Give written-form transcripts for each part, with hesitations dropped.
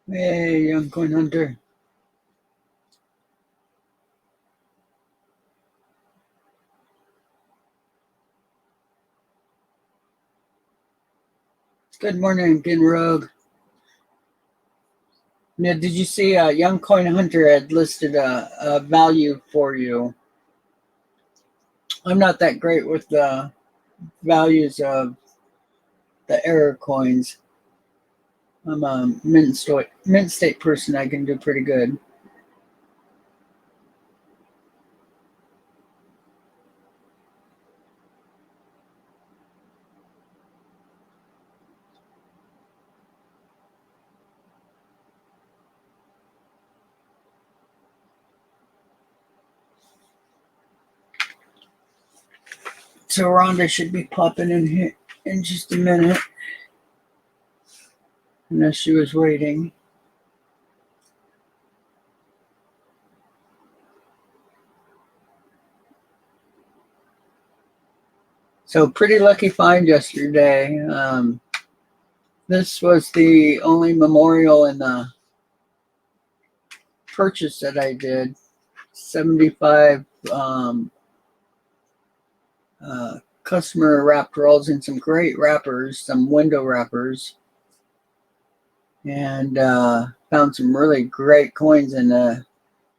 Hey, young coin hunter. Good morning, Pin Rogue. Now, did you see young coin hunter had listed a value for you? I'm not that great with the values of the error coins. I'm a mint state person. I can do pretty good. So Rhonda should be popping in here in just a minute, unless she was waiting. So pretty lucky find yesterday. This was the only memorial in the purchase that I did. 75 customer wrapped rolls and some great wrappers, some window wrappers, and found some really great coins in the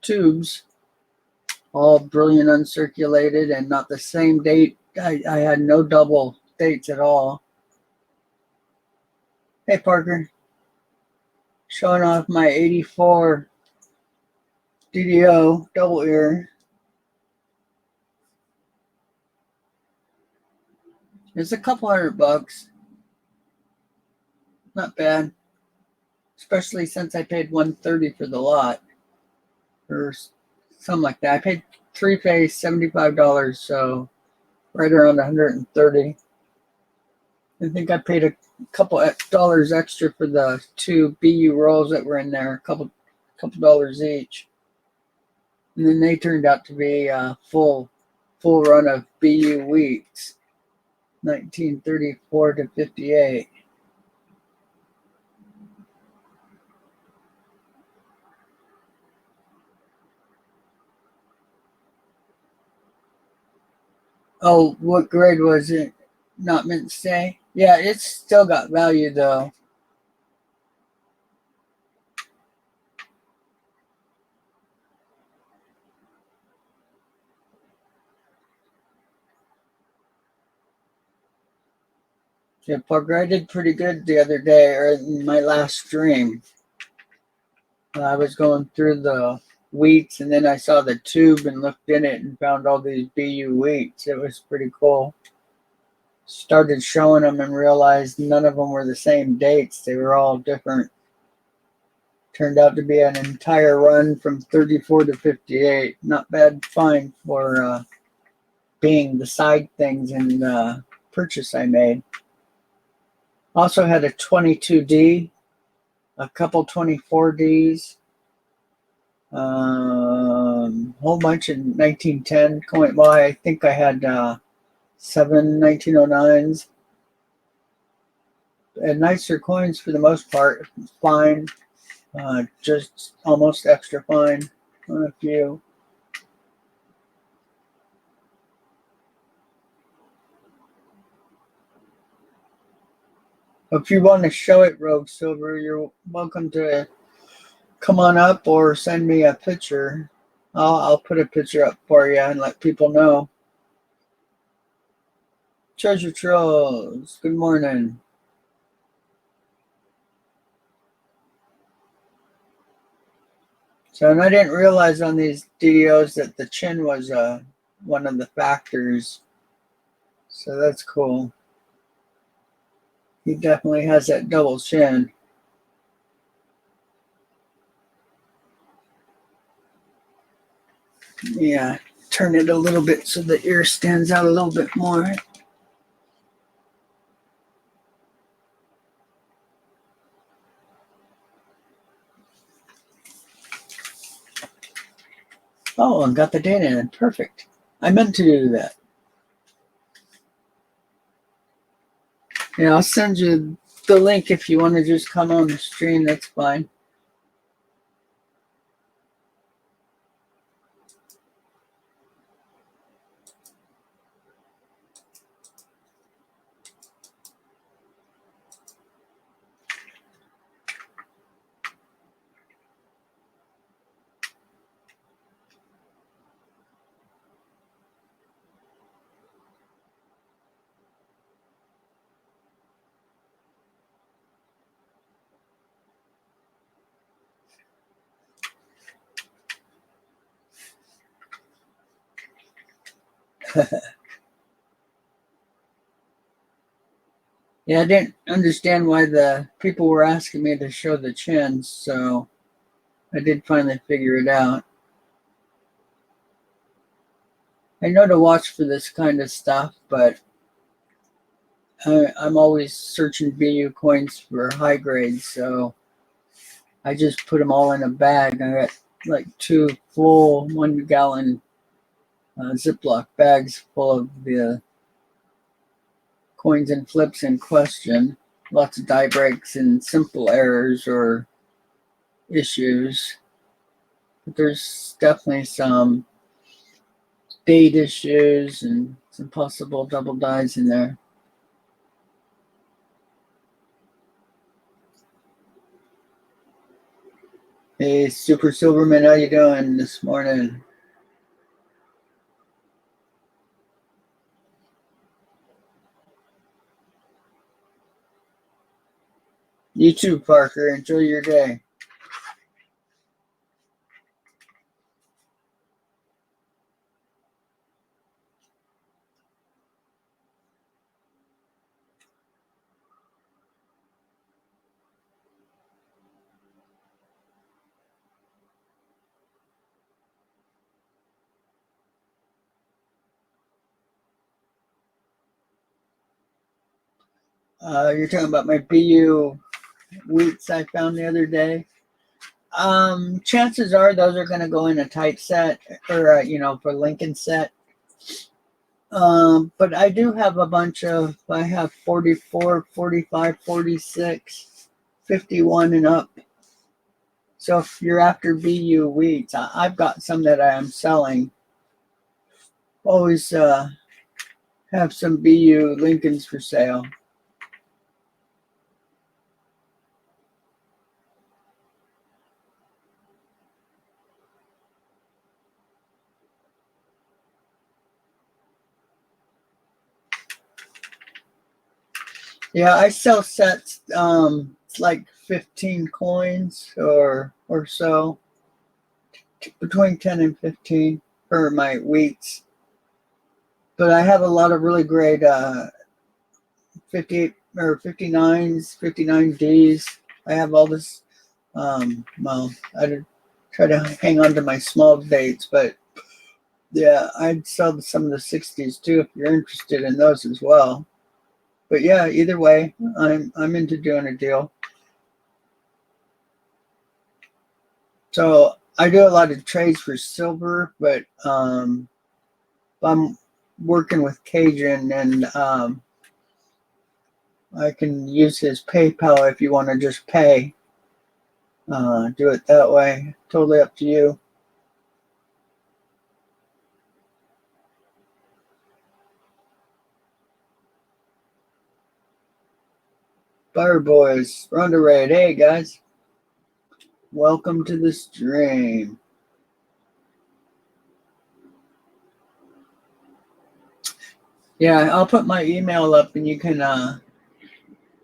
tubes, all brilliant uncirculated and not the same date. I had no double dates at all. Hey, Parker, showing off my 84 DDO double ear. It's a couple $100. Not bad, especially since I paid $130 for the lot, or something like that. I paid three-phase $75, so right around 130. I think I paid a couple dollars extra for the two BU rolls that were in there, a couple dollars each, and then they turned out to be a full run of BU weeks, 1934 to 58. Oh, what grade was it? Not meant to say. Yeah, it's still got value though. Yeah, Parker, I did pretty good the other day, or in my last stream. I was going through the wheats, and then I saw the tube and looked in it and found all these BU wheats. It was pretty cool. Started showing them and realized none of them were the same dates. They were all different. Turned out to be an entire run from 34 to 58. Not bad find for being the side things in the purchase I made. Also had a 22D, a couple 24Ds, whole bunch in 1910 coin. Well, I think I had 7 1909s, and nicer coins for the most part. Fine, just almost extra fine on a few. If you want to show it, Rogue Silver, you're welcome to come on up or send me a picture. I'll put a picture up for you and let people know. Treasure Trolls, good morning. So, and I didn't realize on these DDOs that the chin was one of the factors. So that's cool. He definitely has that double chin. Yeah, turn it a little bit so the ear stands out a little bit more. Oh, and got the data in. Perfect. I meant to do that. Yeah, I'll send you the link if you want to just come on the stream. That's fine. Yeah, I didn't understand why the people were asking me to show the chins, so I did finally figure it out. I know to watch for this kind of stuff, but I'm always searching BU coins for high grades, so I just put them all in a bag. I got like 2 full 1 gallon Ziploc bags full of the coins and flips in question. Lots of die breaks and simple errors or issues. But there's definitely some date issues and some possible double dies in there. Hey, Super Silverman, how you doing this morning? You too, Parker. Enjoy your day. You're talking about my BU wheats I found the other day. Chances are those are going to go in a tight set or, for Lincoln set. But I do have a bunch of, I have 44, 45, 46, 51 and up. So if you're after BU wheats, I've got some that I am selling. Always have some BU Lincolns for sale. Yeah, I sell sets. It's like 15 coins or so, between 10 and 15 for my wheats. But I have a lot of really great 58 or 59s, 59Ds. I have all this. Well, I try to hang on to my small dates, but yeah, I'd sell some of the 60s too if you're interested in those as well. But yeah, either way, I'm into doing a deal. So I do a lot of trades for silver, but I'm working with Cajun, and I can use his PayPal if you want to just pay. Do it that way. Totally up to you. Fire Boys, Ronda Raid. Hey guys, welcome to the stream. Yeah, I'll put my email up and you can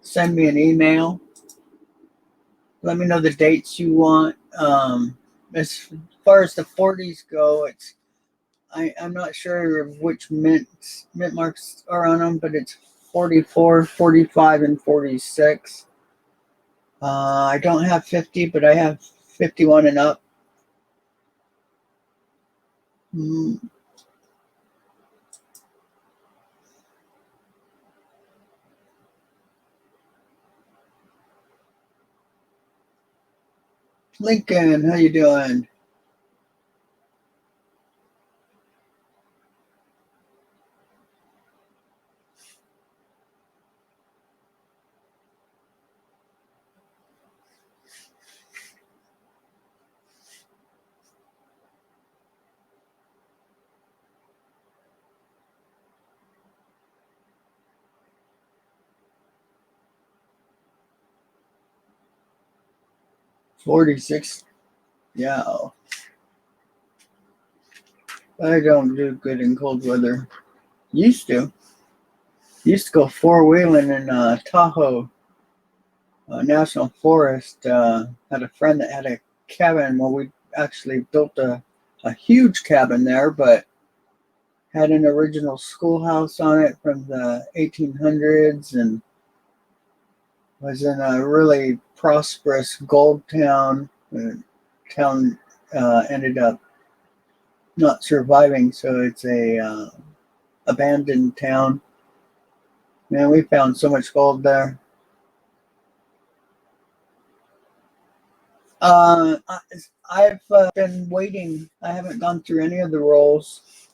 send me an email. Let me know the dates you want. As far as the 40s go, I'm not sure which mint marks are on them, but it's 44, 45, and 46. I don't have 50, but I have 51 and up. Lincoln, how you doing? $46. Yeah, I don't do good in cold weather. Used to. Used to go four-wheeling in Tahoe National Forest. Had a friend that had a cabin. Well, we actually built a huge cabin there, but had an original schoolhouse on it from the 1800s and was in a really prosperous gold town. The town ended up not surviving, so it's a abandoned town. Man, we found so much gold there. I've been waiting. I haven't gone through any of the rolls.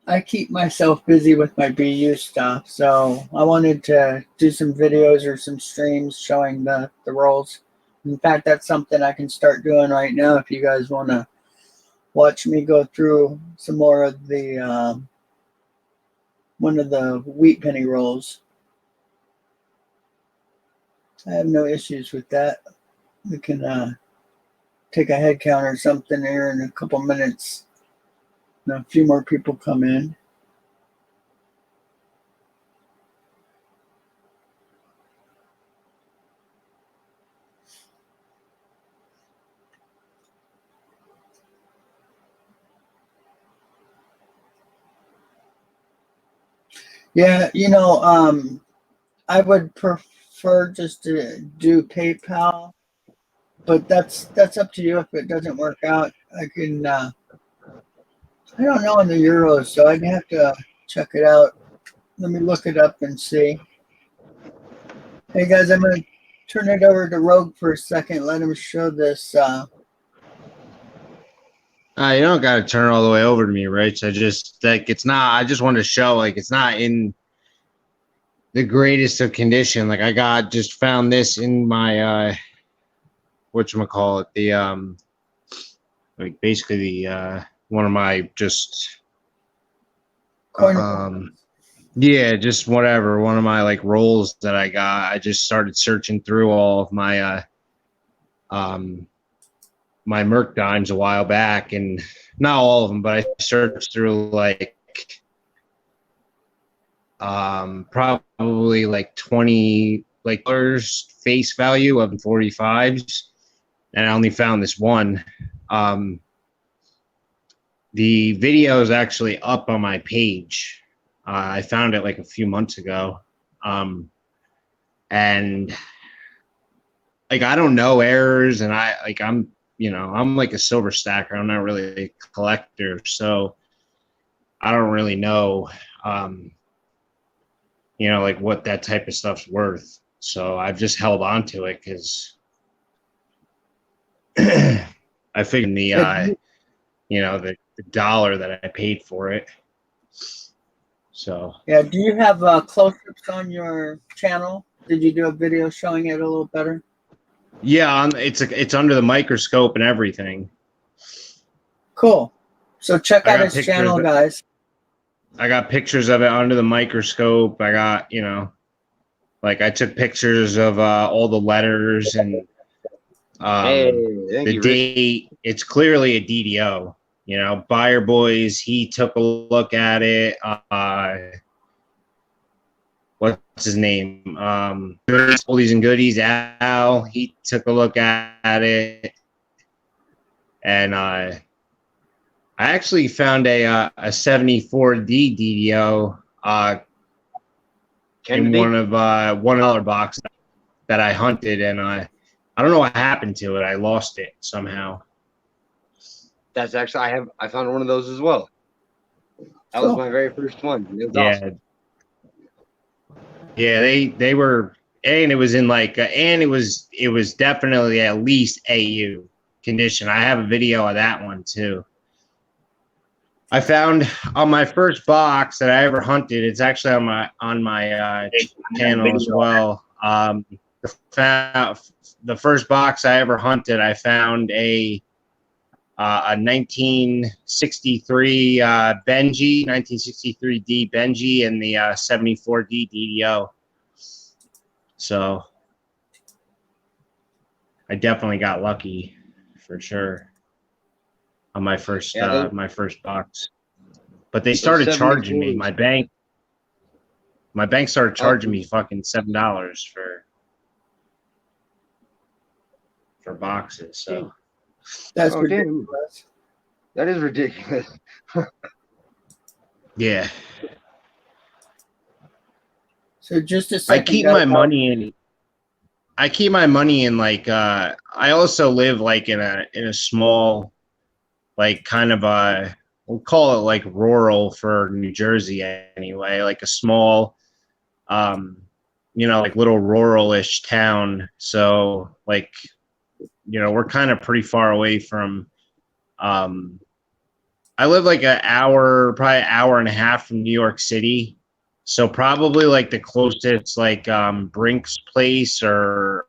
I keep myself busy with my BU stuff, so I wanted to do some videos or some streams showing the rolls. In fact, that's something I can start doing right now if you guys want to watch me go through some more of the one of the wheat penny rolls. I have no issues with that. We can take a head count or something here in a couple minutes. And a few more people come in. Yeah, I would prefer just to do PayPal, but that's up to you. If it doesn't work out, I can. I don't know in the euros, so I'd have to check it out. Let me look it up and see. Hey guys, I'm gonna turn it over to Rogue for a second. Let him show this. You don't got to turn all the way over to me, Rich. I just it's not. I just wanted to show it's not in the greatest of condition. Like I just found this in my whatchamacallit, the basically the one of my just yeah, just whatever, one of my rolls that I got. I just started searching through all of my my Merc dimes a while back, and not all of them, but I searched through probably 20 face value of 45s, and I only found this one. The video is actually up on my page. I found it a few months ago, and I don't know errors, and I'm I'm a silver stacker. I'm not really a collector, so I don't really know what that type of stuff's worth. So I've just held on to it because I figured the dollar that I paid for it. So yeah, do you have close-ups on your channel? Did you do a video showing it a little better? Yeah, it's under the microscope and everything. Cool. So check out his channel, guys. I got pictures of it under the microscope. I got, I took pictures of all the letters and the date. It's clearly a DDO. Buyer Boys, he took a look at it. What's his name? Oldies and Goodies, Al, he took a look at it. And I actually found a 74D DDO in one of $1 box that I hunted, and I don't know what happened to it. I lost it somehow. That's actually I found one of those as well. That was my very first one. It was awesome. Yeah, they were, and it was in and it was definitely at least AU condition. I have a video of that one too. I found on my first box that I ever hunted. It's actually on my channel as well. The first box I ever hunted, I found a 1963 Benji, 1963D Benji, and the 74D DDO. So I definitely got lucky for sure on my first first box. For they started charging me. My bank started charging me fucking $7 for boxes. So that's ridiculous. That is ridiculous. Yeah. So just a I second, keep guys. my money in. I keep my money in like. I also live like in a small, like kind of a. We'll call it like rural for New Jersey anyway, like a small, um, like little rural-ish town. So like, we're kind of pretty far away from. Um, I live like probably an hour and a half from New York City. So probably like the closest like Brink's Place or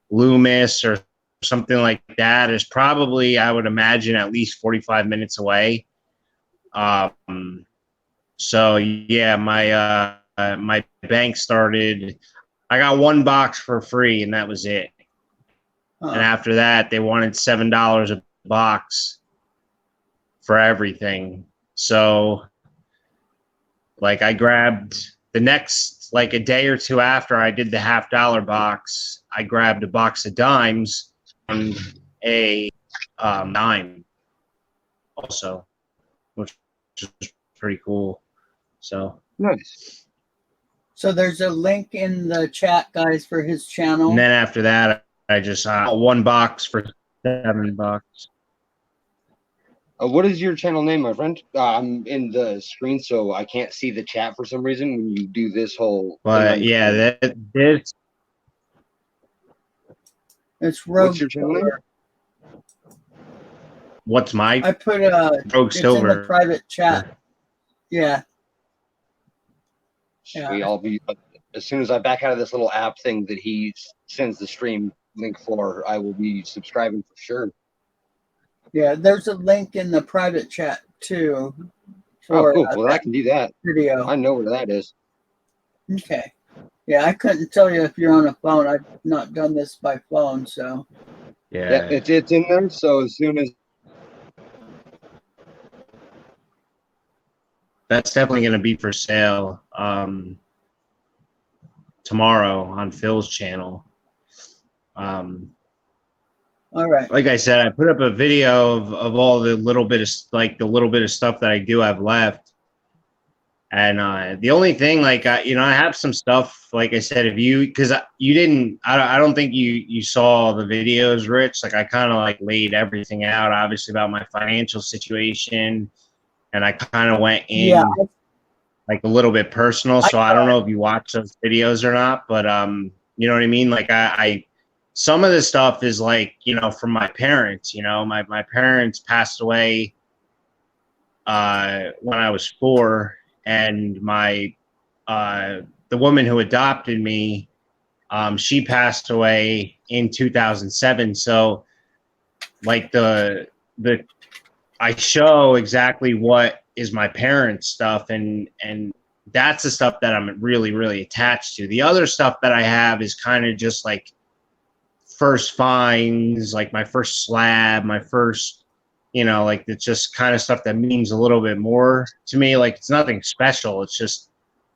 Loomis or something like that is probably, I would imagine, at least 45 minutes away. So yeah, my bank started. I got one box for free, and that was it. And after that, they wanted $7 a box for everything. So like I grabbed the next, like a day or two after I did the $50 box, I grabbed a box of dimes and a dime also, which is pretty cool. So Nice. So there's a link in the chat, guys, for his and channel. then after that, I just one box for $7. What is your channel name, my friend? I'm in the screen, so I can't see the chat for some reason when you do this whole thing on But your yeah, phone. this It's Rogue What's your channel name? Silver. what's my I put Rogue it's in the Silver? private chat. Yeah. Sweet. I'll be as soon as I back out of this little app thing that he sends the stream link for, I will be subscribing for sure. Yeah, there's a link in the private chat too Oh, for cool. Well, then I can do that. video. I know where that is. Okay. Yeah, I couldn't tell you if you're on a phone. I've not done this by phone, so Yeah, it's in there. So as soon as that's definitely going to be for sale tomorrow on Phil's channel. all right. Like I said, I put up a video of all the little bit of stuff that I do have left. And the only thing, like, I have some stuff, like I said, because you didn't, I don't think you saw the videos, Rich. Like, I kind of like laid everything out, obviously, about my financial situation. And I kind of went in like a little bit personal. So I don't know if you watch those videos or not, but, you know what I mean? Like, some of this stuff is like, from my parents, my parents passed away when I was 4, and the woman who adopted me, she passed away in 2007. So like I show exactly what is my parents' stuff, and that's the stuff that I'm really, really attached to. The other stuff that I have is kind of just like first finds, like my first slab, my first, like it's just kind of stuff that means a little bit more to me. Like it's nothing special. It's just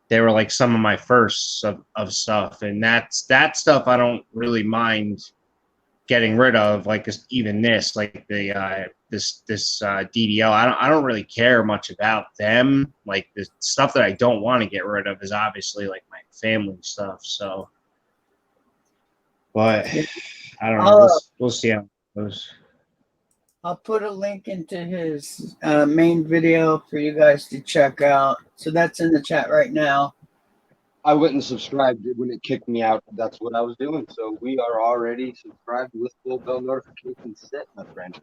they were like some of my firsts of stuff, and that stuff I don't really mind getting rid of. Like even this, like the this DDL, I don't really care much about them. Like the stuff that I don't want to get rid of is obviously like my family stuff. So, but I don't know. We'll see how it goes. I'll put a link into his main video for you guys to check out. So that's in the chat right now. I went and subscribed when it kicked me out. That's what I was doing. So we are already subscribed with full bell notifications set, my friend.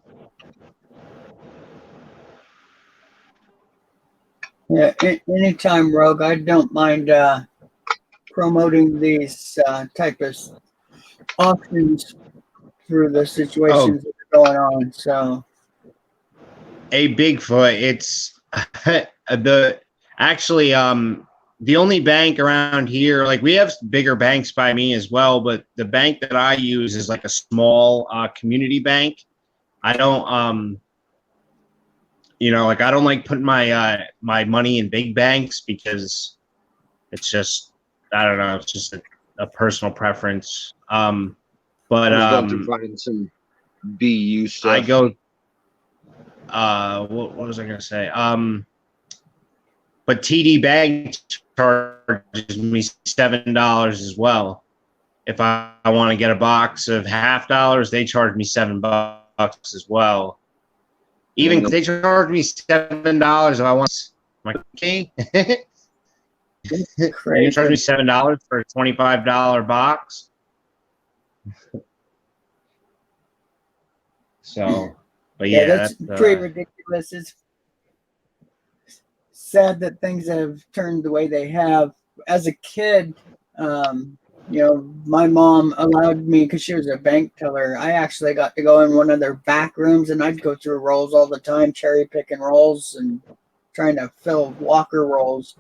Yeah, anytime, Rogue. I don't mind promoting these type of auctions through the situations that are going on. So, a Bigfoot. It's the only bank around here. Like we have bigger banks by me as well, but the bank that I use is like a small community bank. I don't like I don't like putting my money in big banks because it's just, I don't know, it's just a personal preference. But I was going through finding some BU stuff. what was I gonna say? But TD Bank charges me $7 as well. If I want to get a box of $half, they charge me $7 as well. Even they charge me $7 if I want. I'm like, okay. You charge me $7 for a $25 box. So, but yeah, that's pretty ridiculous. It's sad that things have turned the way they have. As a kid, my mom allowed me, because she was a bank teller. I actually got to go in one of their back rooms, and I'd go through rolls all the time, cherry picking rolls and trying to fill locker rolls.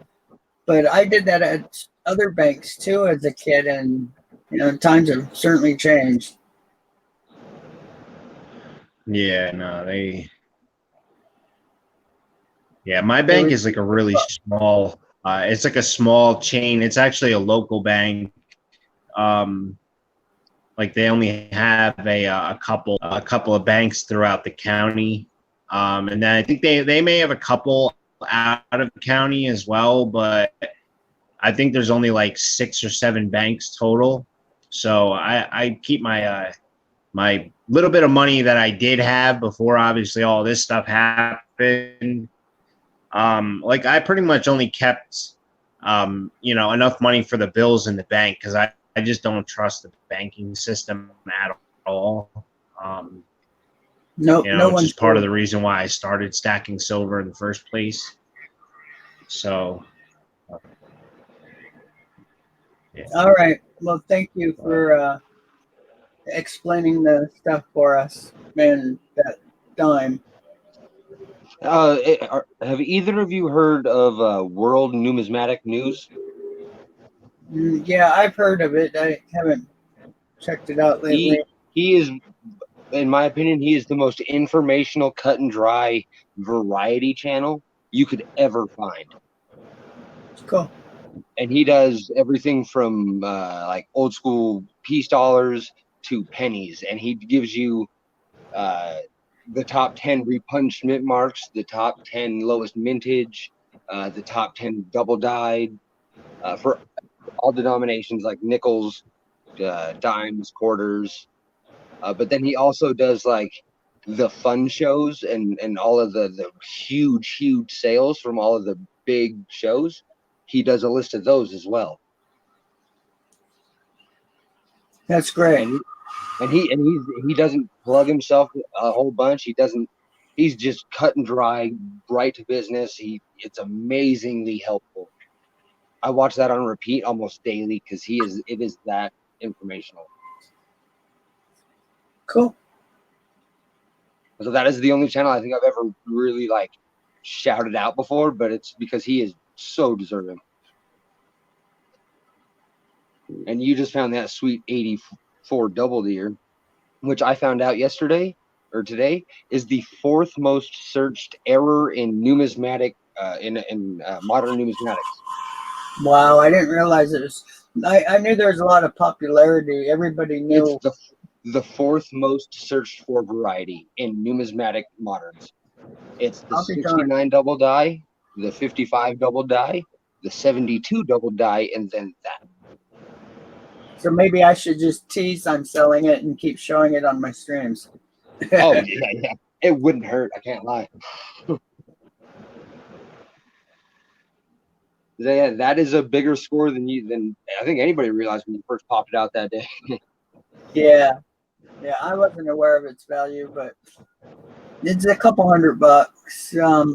But I did that at other banks too as a kid, and times have certainly changed. Yeah, no, my bank is like a really small. It's like a small chain. It's actually a local bank. Like they only have a couple of banks throughout the county, and then I think they may have a couple out of the county as well, but I think there's only like 6 or 7 banks total. So I keep my my little bit of money that I did have before obviously all this stuff happened. Like I pretty much only kept enough money for the bills in the bank, because I just don't trust the banking system at all. No which is part of the reason why I started stacking silver in the first place. So, yeah. All right. Well, thank you for explaining the stuff for us, man. That dime. Have either of you heard of World Numismatic News? Yeah, I've heard of it. I haven't checked it out lately. He is, in my opinion, he is the most informational, cut and dry variety channel you could ever find. Cool. And he does everything from like old school piece dollars to pennies, and he gives you the top 10 repunchment marks, the top 10 lowest mintage, the top 10 double dyed for all denominations like nickels, dimes, quarters. But then he also does like the fun shows and all of the huge sales from all of the big shows. He does a list of those as well. That's great. And he doesn't plug himself a whole bunch. He's just cut and dry, right to business. It's amazingly helpful. I watch that on repeat almost daily because it is that informational. Cool. So that is the only channel I think I've ever really like shouted out before, but it's because he is so deserving. And you just found that sweet 84 double deer, which I found out yesterday or today is the 4th most searched error in numismatic in modern numismatics. Wow, I didn't realize it was. I knew there was a lot of popularity. Everybody knew. It's the 4th most searched for variety in numismatic moderns. It's the 69 double die, the 55 double die, the 72 double die, and then that. So maybe I should just tease I'm selling it and keep showing it on my streams. Oh yeah. It wouldn't hurt. I can't lie. That is a bigger score than I think anybody realized when you first popped it out that day. Yeah, I wasn't aware of its value, but it's a couple $100.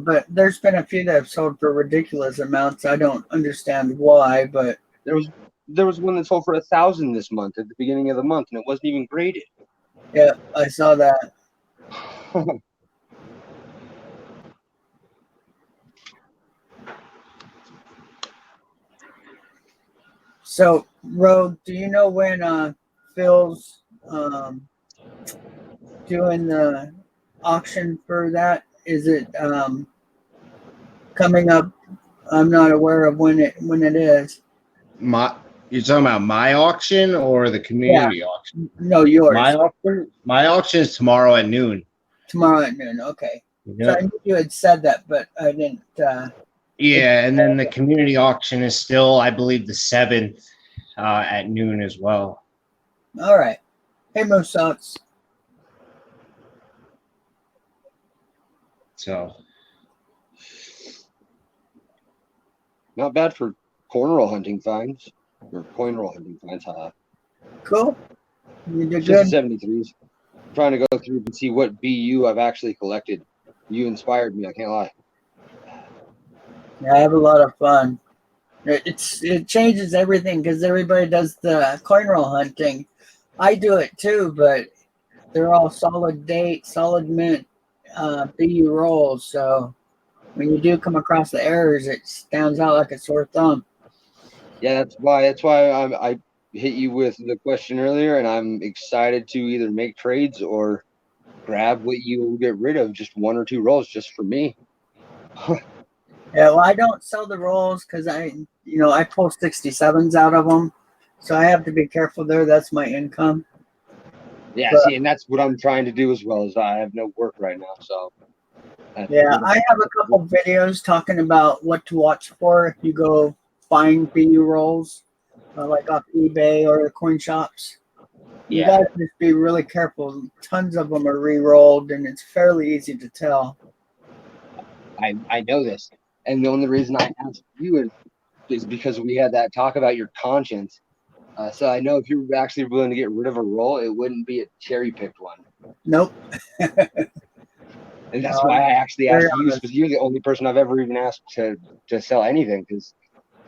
But there's been a few that have sold for ridiculous amounts. I don't understand why, but there was one that sold for $1,000 this month at the beginning of the month, and it wasn't even graded. Yeah, I saw that. So, Rogue, do you know when Phil's doing the auction for that? Is it coming up? I'm not aware of when it is. You're talking about my auction or the community auction? No, yours. My auction is tomorrow at noon. Tomorrow at noon. Okay. So I knew you had said that, but I didn't. Yeah, and then the community auction is still, I believe, the 7th at noon as well. All right. Hey, Mo Socks. So Not bad for cornrow hunting finds or coin roll hunting finds. Cool. You did Just good. the 73s. I'm trying to go through and see what BU I've actually collected. You inspired me. I can't lie. Yeah, I have a lot of fun. It changes everything because everybody does the coin roll hunting. I do it too, but they're all solid date, solid mint BU rolls. So when you do come across the errors, it stands out like a sore thumb. Yeah, that's why I hit you with the question earlier, and I'm excited to either make trades or grab what you get rid of, just 1 or 2 rolls just for me. Yeah, well, I don't sell the rolls because I pull 67s out of them, so I have to be careful there. That's my income. Yeah, But, see, and that's what I'm trying to do as well. As I have no work right now, so yeah, I have a couple videos talking about what to watch for if you go find BU rolls, like off eBay or the coin shops. You Yeah, gotta just be really careful. Tons of them are re-rolled, and it's fairly easy to tell. I know this, and the only reason I asked you is because we had that talk about your conscience. So I know if you're actually willing to get rid of a roll, it wouldn't be a cherry picked one. Nope. And that's why I actually Very asked you, honest. because you're the only person I've ever even asked to sell anything. Because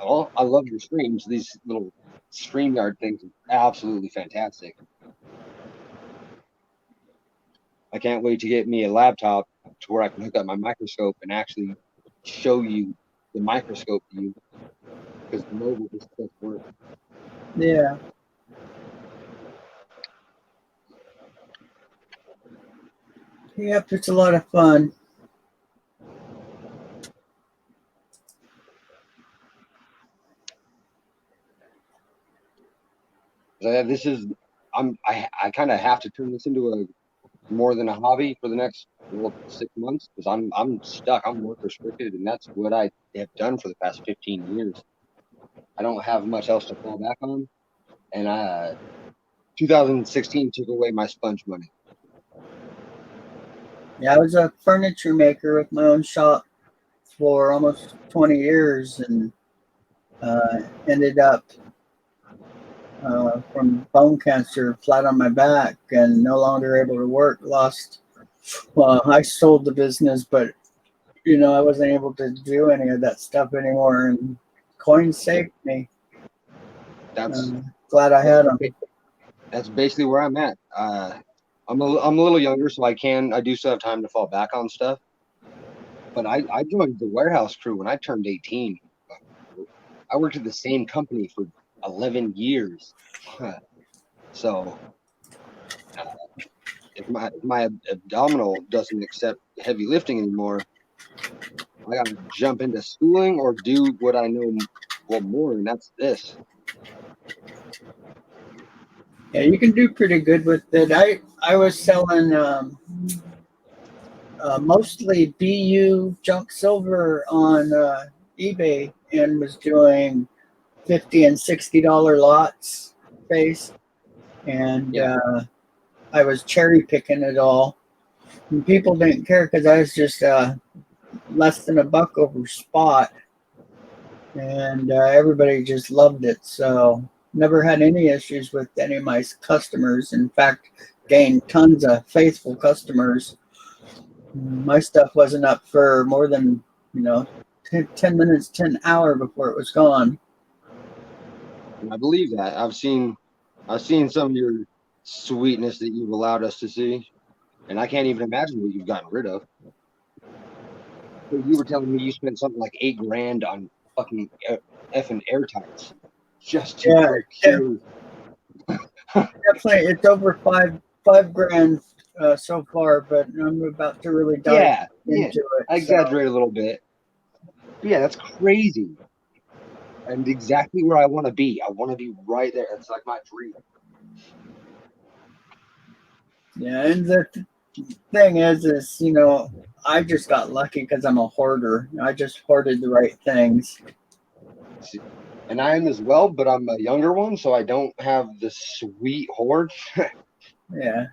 I love your streams. These little StreamYard things are absolutely fantastic. I can't wait to get me a laptop to where I can hook up my microscope and actually show you the microscope view, because the mobile just doesn't work. Yeah. Yep, it's a lot of fun. This is I kind of have to turn this into a more than a hobby for the next 6 months, because I'm stuck. I'm work restricted, and that's what I have done for the past 15 years. I don't have much else to fall back on, and 2016 took away my sponge money. Yeah, I was a furniture maker with my own shop for almost 20 years and ended up from bone cancer flat on my back and no longer able to work. Well, I sold the business, but I wasn't able to do any of that stuff anymore. And coins saved me. That's Glad I had them. That's basically where I'm at. I'm a little younger, so I do still have time to fall back on stuff. But I joined the warehouse crew when I turned 18. I worked at the same company for 11 years. So if my abdominal doesn't accept heavy lifting anymore, I gotta jump into schooling or do what I know more, and that's this. Yeah, you can do pretty good with it. I was selling mostly BU junk silver on eBay and was doing $50 and $60 lots face, and I was cherry picking it all. And people didn't care because I was just less than $1 over spot, and everybody just loved it. So never had any issues with any of my customers. In fact, gained tons of faithful customers. My stuff wasn't up for more than 10 minutes to an hour before it was gone. And I believe that. I've seen some of your sweetness that you've allowed us to see, and I can't even imagine what you've gotten rid of. You were telling me you spent something like $8,000 on fucking effing airtights just to Yeah, procure. definitely. It's over five grand so far, but I'm about to really dive into it. I exaggerate a little bit. But yeah, that's crazy. And exactly where I want to be. I want to be right there. It's like my dream. Yeah, and thing is I just got lucky because I'm a hoarder. I just hoarded the right things. And I am as well, but I'm a younger one, so I don't have the sweet hoard. Yeah.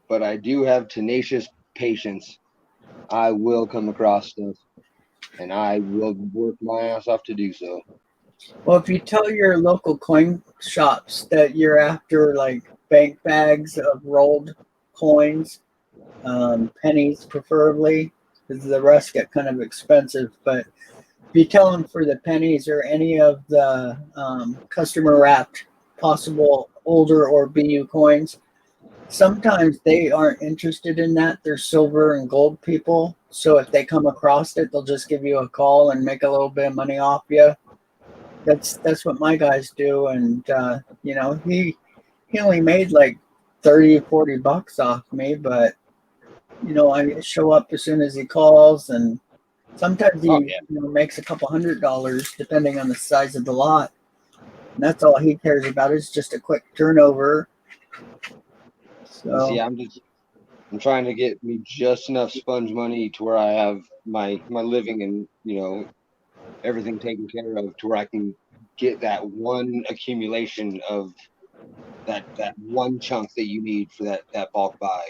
But I do have tenacious patience. I will come across stuff, and I will work my ass off to do so. Well, if you tell your local coin shops that you're after like bank bags of rolled coins, pennies preferably, because the rest get kind of expensive. But if you tell them for the pennies or any of the customer wrapped possible older or BU coins, sometimes they aren't interested in that. They're silver and gold people. So if they come across it, they'll just give you a call and make a little bit of money off you. That's what my guys do. And, he only made like 30, $40 off me, but I show up as soon as he calls, and sometimes he makes a couple $100 depending on the size of the lot. And that's all he cares about is just a quick turnover. So See, I'm trying to get me just enough sponge money to where I have my living and everything taken care of, to where I can get that one accumulation of that one chunk that you need for that bulk buy.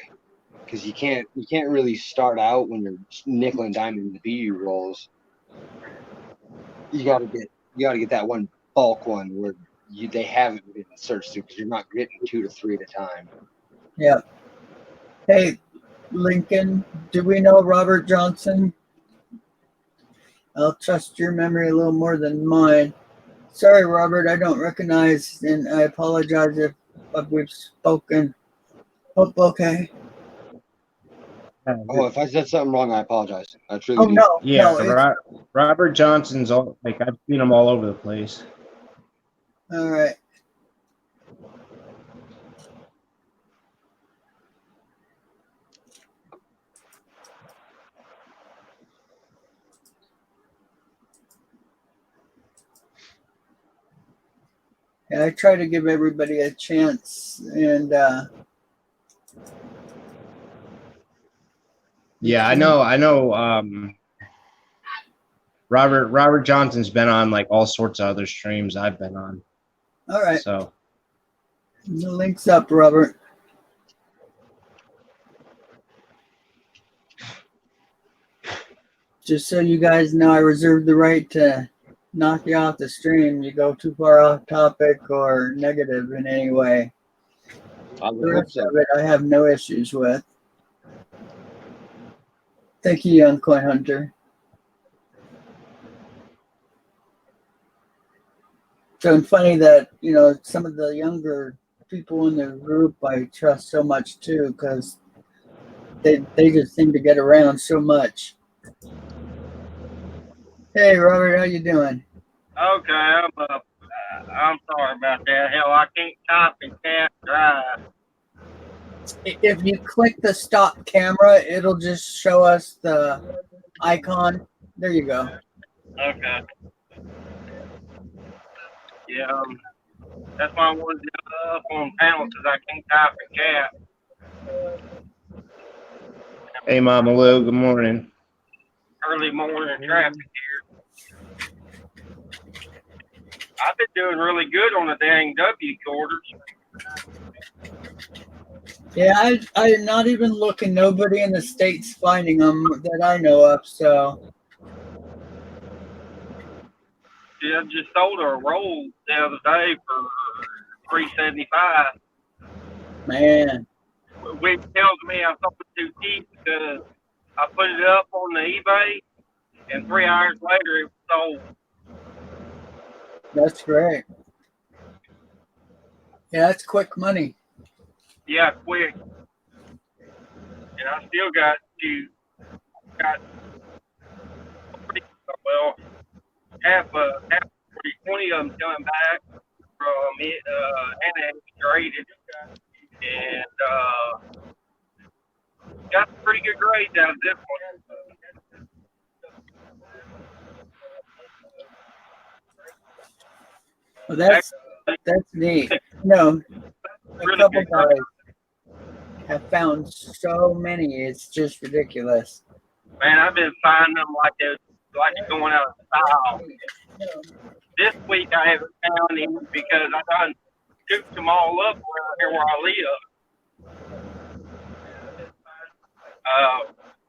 Because you can't really start out when you're nickel and diming the BU rolls. You gotta get that one bulk one where they haven't been searched through, because you're not getting 2 to 3 at a time. yeah. Hey, Lincoln, do we know Robert Johnson? I'll trust your memory a little more than mine. Sorry, Robert, I don't recognize, and I apologize if we've spoken. Oh, okay. Oh, if I said something wrong, I apologize. I truly Oh, do. no. Yeah, No, Robert Johnson's all like I've seen him all over the place. all right. Yeah, I try to give everybody a chance, and Yeah, I know. Robert Johnson's been on like all sorts of other streams I've been on. all right. So The link's up, Robert. Just so you guys know, I reserve the right to knock you off the stream. You go too far off topic or negative in any way. I The would hope rest so. of it I have no issues with. Thank you, Young Coin Hunter. So it's funny that, some of the younger people in the group I trust so much too, because they just seem to get around so much. Hey, Robert, how you doing? Okay, I'm up. I'm sorry about that. Hell, I can't type and can't drive. If you click the stop camera, it'll just show us the icon. There you go. Okay. Yeah, that's why I wanted to get up on panel, because I can't type and cat. hey, Mama Lou, good morning. Early morning traffic here. I've been doing really good on the dang W quarters. Yeah, I'm not even looking. Nobody in the state's finding them that I know of. So Yeah, I just sold her a roll the other day for $3.75. man, Which tells me I sold it too cheap, because I put it up on the eBay, and 3 hours later it was sold. that's great. Yeah, that's quick money. Yeah, quick. And I still got well, half 20 of them coming back from it, and graded, and got some pretty good grades out of this one. Well, That's neat. No, a Really couple good. guys have found so many. It's just ridiculous. Man, I've been finding them like they're going out of style. This week I haven't found any because I done scooped them all up around here where I live.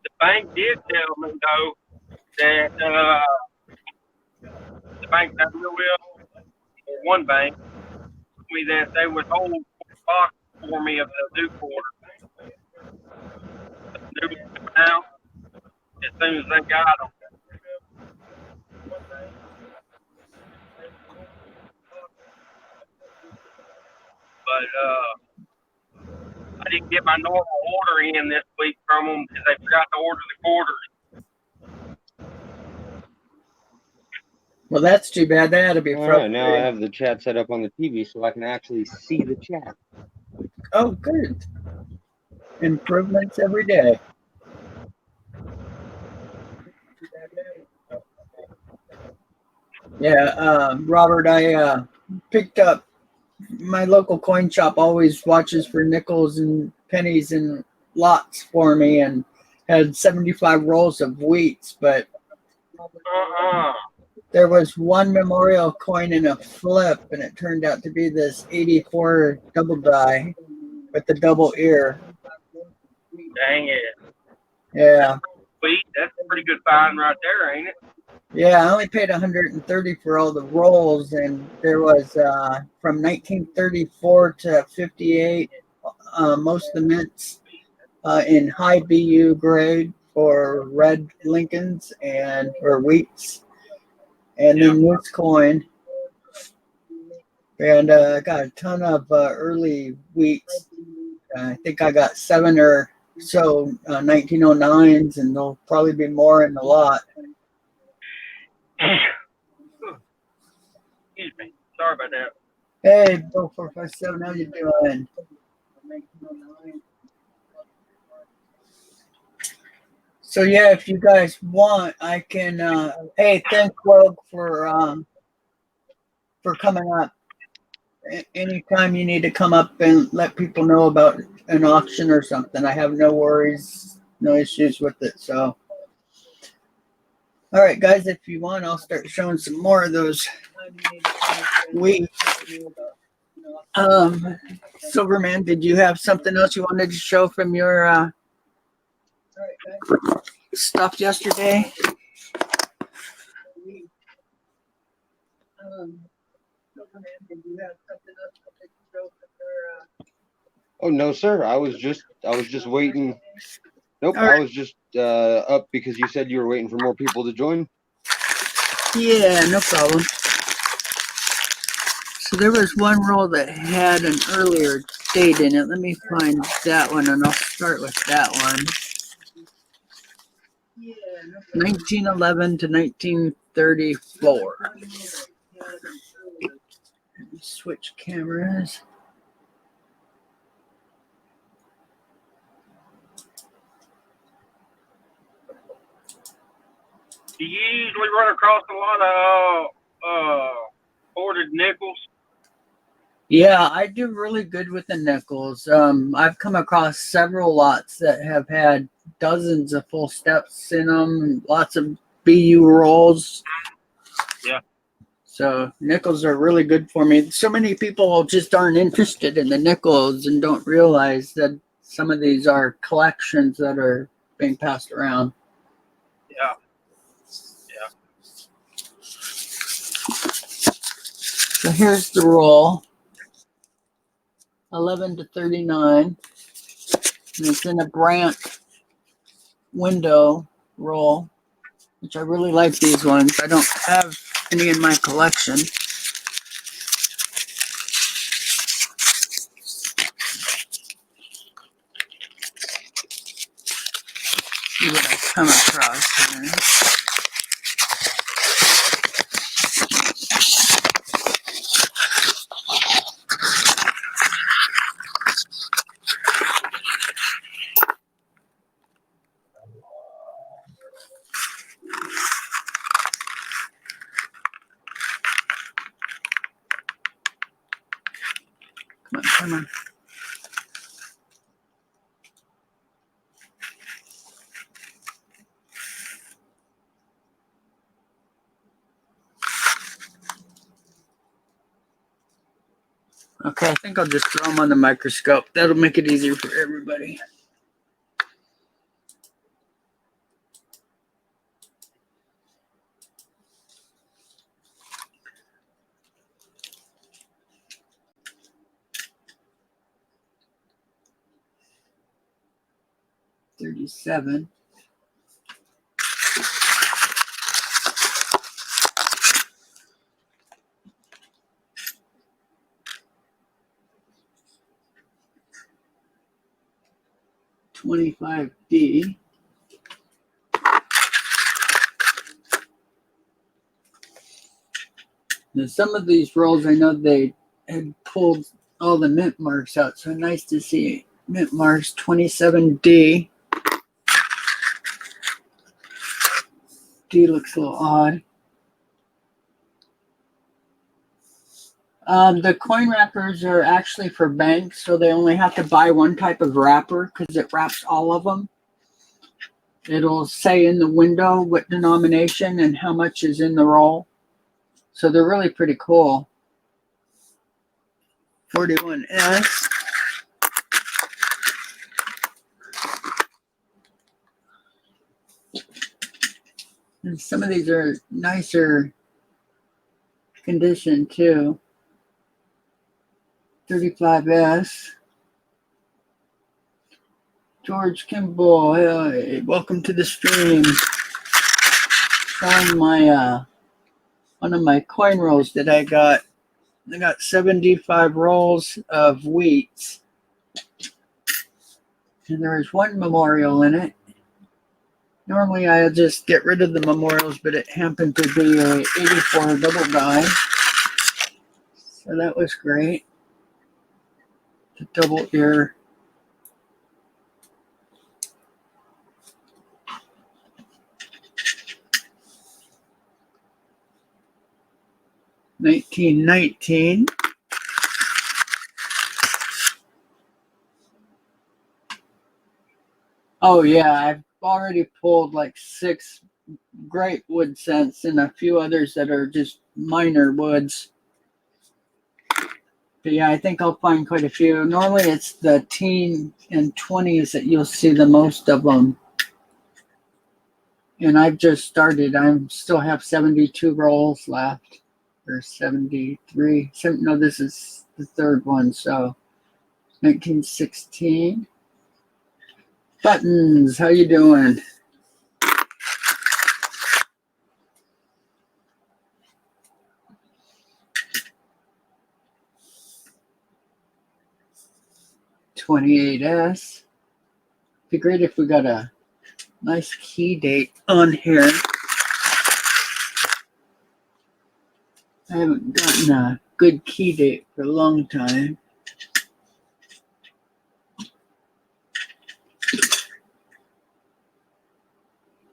The bank did tell me though that the bank that I'm with, or one bank, told me that they would hold 4 boxes for me of the new quarter. The new coming out as soon as they got them. But I didn't get my normal order in this week from them because they forgot to order the quarters. Well, that's too bad. That had to be All right, frustrating. now I have the chat set up on the TV so I can actually see the chat. Oh, good. Improvements every day. Yeah, Robert, I picked up my local coin shop always watches for nickels and pennies and lots for me and had 75 rolls of wheats, but there was one memorial coin in a flip and it turned out to be this 84 double die with the double ear. Dang it. Yeah. Sweet. That's a pretty good find right there, ain't it? Yeah, I only paid 130 for all the rolls, and there was from 1934 to 58, most of the mints in high BU grade for red Lincolns and or wheats, and then this coin, and I got a ton of early wheats. I think I got 7 or so 1909s, and there'll probably be more in the lot. Excuse me. Sorry about that. Hey, Bill 457, how you doing? So yeah, if you guys want, I can. Hey, thanks, Rogue, for coming up. Anytime you need to come up and let people know about an auction or something, I have no worries, no issues with it. So, all right, guys, if you want, I'll start showing some more of those wheat. Silverman, did you have something else you wanted to show from your stuff yesterday? Oh no, sir. I was just waiting. Nope, All right. I was just up because you said you were waiting for more people to join. Yeah, no problem. So there was one roll that had an earlier date in it. Let me find that one, and I'll start with that one. 1911 to 1934. Let me switch cameras. Do you usually run across a lot of ordered nickels? Yeah, I do really good with the nickels. I've come across several lots that have had dozens of full steps in them, lots of BU rolls. Yeah. So nickels are really good for me. So many people just aren't interested in the nickels and don't realize that some of these are collections that are being passed around. Yeah. So here's the roll. 11 to 39. And it's in a Brandt window roll, which I really like these ones. I don't have any in my collection. See what I come across here. Come on. Okay, I think I'll just throw them on the microscope. That'll make it easier for everybody. $37. $25D. Now some of these rolls, I know they had pulled all the mint marks out, so nice to see mint marks. $27D. D looks a little odd. The coin wrappers are actually for banks, so they only have to buy one type of wrapper because it wraps all of them. It'll say in the window what denomination and how much is in the roll. So they're really pretty cool. 41S. And some of these are nicer condition too. 35S. George Kimball, hey, welcome to the stream. Showing my one of my coin rolls that I got. I got 75 rolls of wheats. And there's one memorial in it. Normally I'll just get rid of the memorials, but it happened to be a 84 double die. So that was great. The double ear. $19.19. Oh yeah, I've already pulled like 6 great wood scents and a few others that are just minor woods. But yeah, I think I'll find quite a few. Normally it's the teen and 20s that you'll see the most of them. And I've just started. I still have 72 rolls left. Or 73. No, this is the third one. So 1916. Buttons, how you doing? $28S. Be great if we got a nice key date on here. I haven't gotten a good key date for a long time.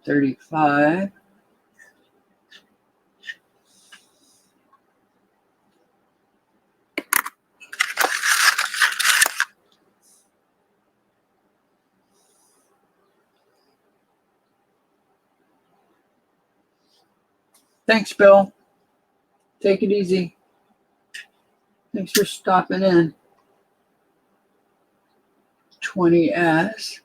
$35. Thanks, Bill. Take it easy. Thanks for stopping in. 20S.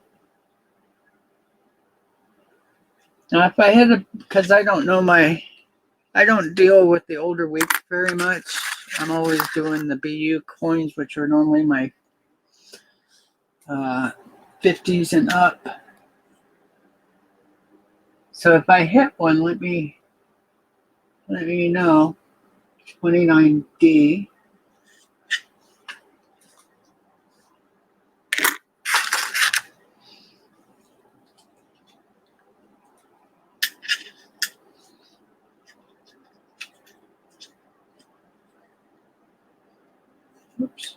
Now, if I had because I don't know I don't deal with the older weeks very much. I'm always doing the BU coins, which are normally my 50s and up. So if I hit one, let me know. 29D. Oops.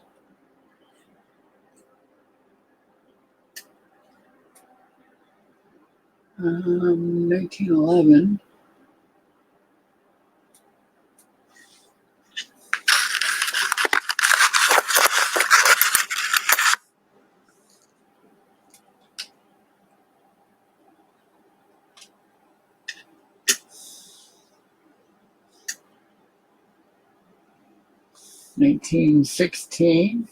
Um, 1911. 1916.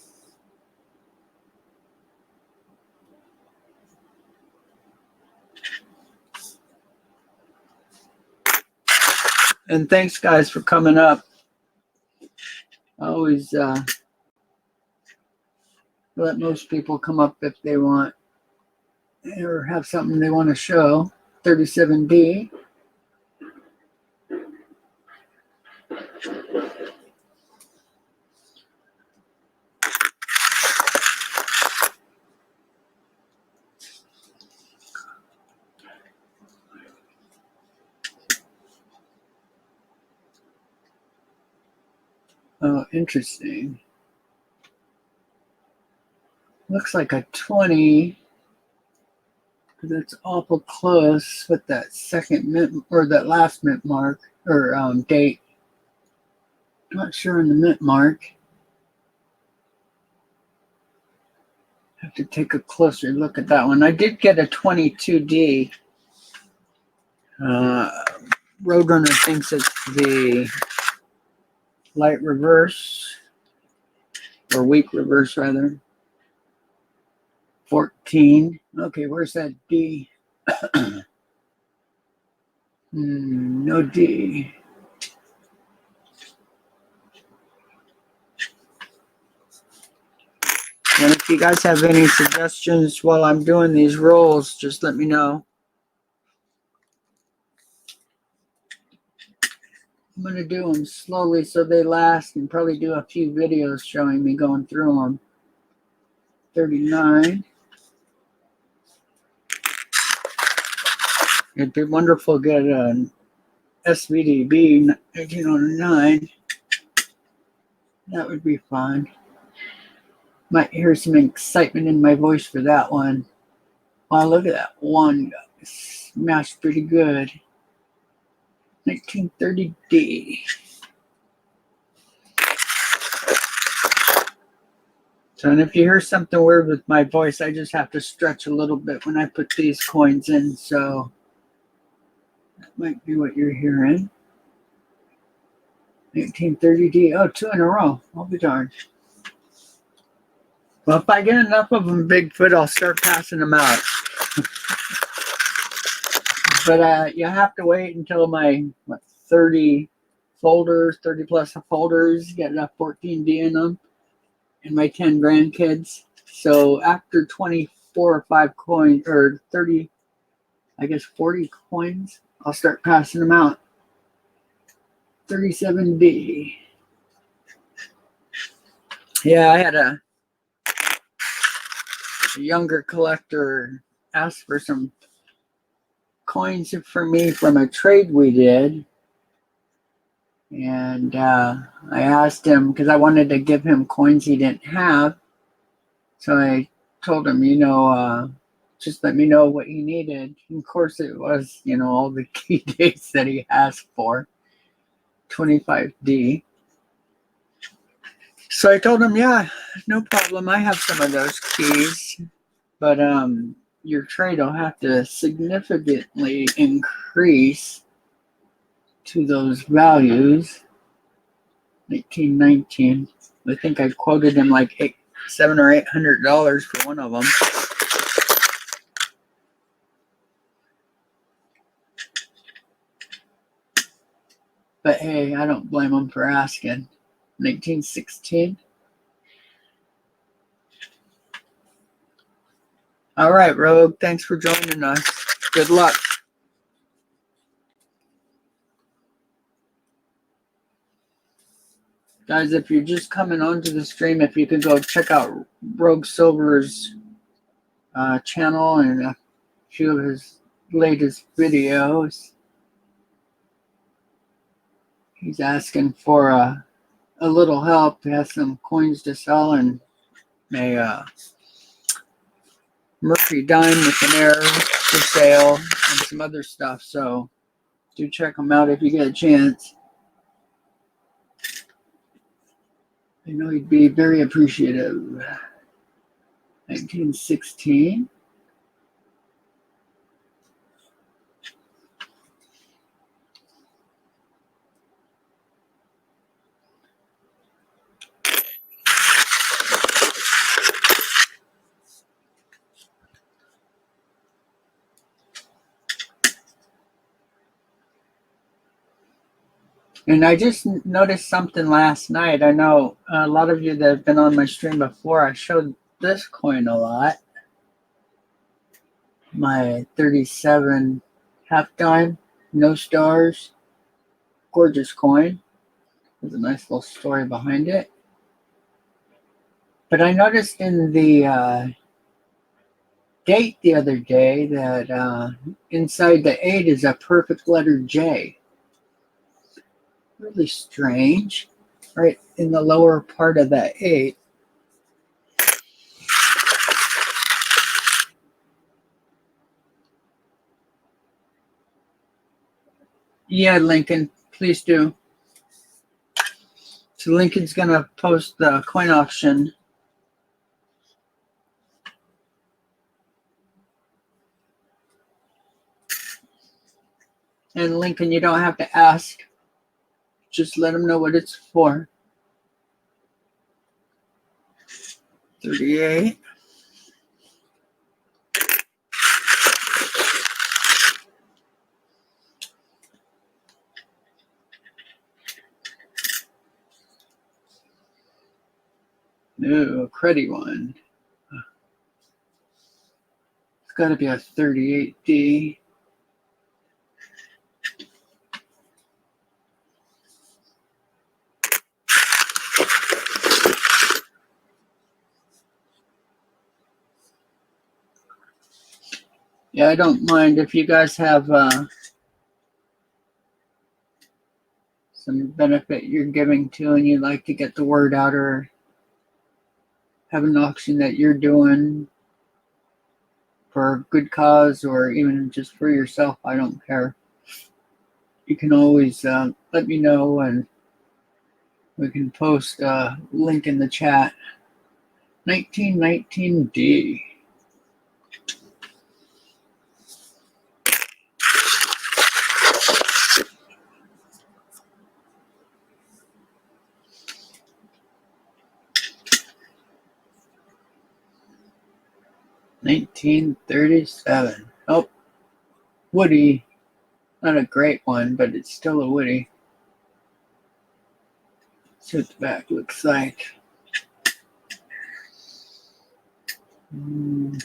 And thanks, guys, for coming up. I always let most people come up if they want or have something they want to show. 37D. Oh, interesting. Looks like a 20. That's awful close with that second mint or that last mint mark or date. Not sure on the mint mark. Have to take a closer look at that one. I did get a 22D. Roadrunner thinks it's the light reverse or weak reverse rather. 14. Okay, where's that D? No D. And if you guys have any suggestions while I'm doing these rolls, just let me know. I'm going to do them slowly so they last and probably do a few videos showing me going through them. 39. It'd be wonderful to get an SVDB 1909. That would be fun. Might hear some excitement in my voice for that one. Wow, look at that one. Smashed pretty good. 1930D. So, and if you hear something weird with my voice, I just have to stretch a little bit when I put these coins in. So that might be what you're hearing. 1930D. Oh, 2 in a row. I'll be darned. Well, if I get enough of them, Bigfoot, I'll start passing them out. But you have to wait until my 30 folders, 30 plus folders, get enough 14D in them, and my 10 grandkids. So after 24 or 5 coins, or 30, I guess 40 coins, I'll start passing them out. 37D. Yeah, I had a younger collector ask for some coins for me from a trade we did. And I asked him, because I wanted to give him coins he didn't have. So I told him, just let me know what he needed. And of course, it was, all the key dates that he asked for. 25D. So I told him, yeah, no problem. I have some of those keys. But your trade will have to significantly increase to those values. 1919. I think I quoted him like $700 or $800 for one of them. But hey, I don't blame him for asking. 1916. All right, Rogue. Thanks for joining us. Good luck. Guys, if you're just coming onto the stream, if you could go check out Rogue Silver's channel and a few of his latest videos. He's asking for a little help. He has some coins to sell and a Murphy dime with an error for sale and some other stuff. So do check him out if you get a chance. I know he'd be very appreciative. 1916. And I just noticed something last night. I know a lot of you that have been on my stream before, I showed this coin a lot. My 37 half dime, no stars, gorgeous coin. There's a nice little story behind it. But I noticed in the date the other day that inside the 8 is a perfect letter J. Really strange. Right in the lower part of that 8. Yeah, Lincoln, please do. So Lincoln's going to post the coin auction. And Lincoln, you don't have to ask. Just let him know what it's for. 38. Ooh, a cruddy one. It's got to be a 38D. Yeah, I don't mind if you guys have some benefit you're giving to and you'd like to get the word out or have an auction that you're doing for a good cause or even just for yourself. I don't care. You can always let me know and we can post a link in the chat. 1919D. $19.37. Oh, Woody. Not a great one, but it's still a Woody. See what the back looks like.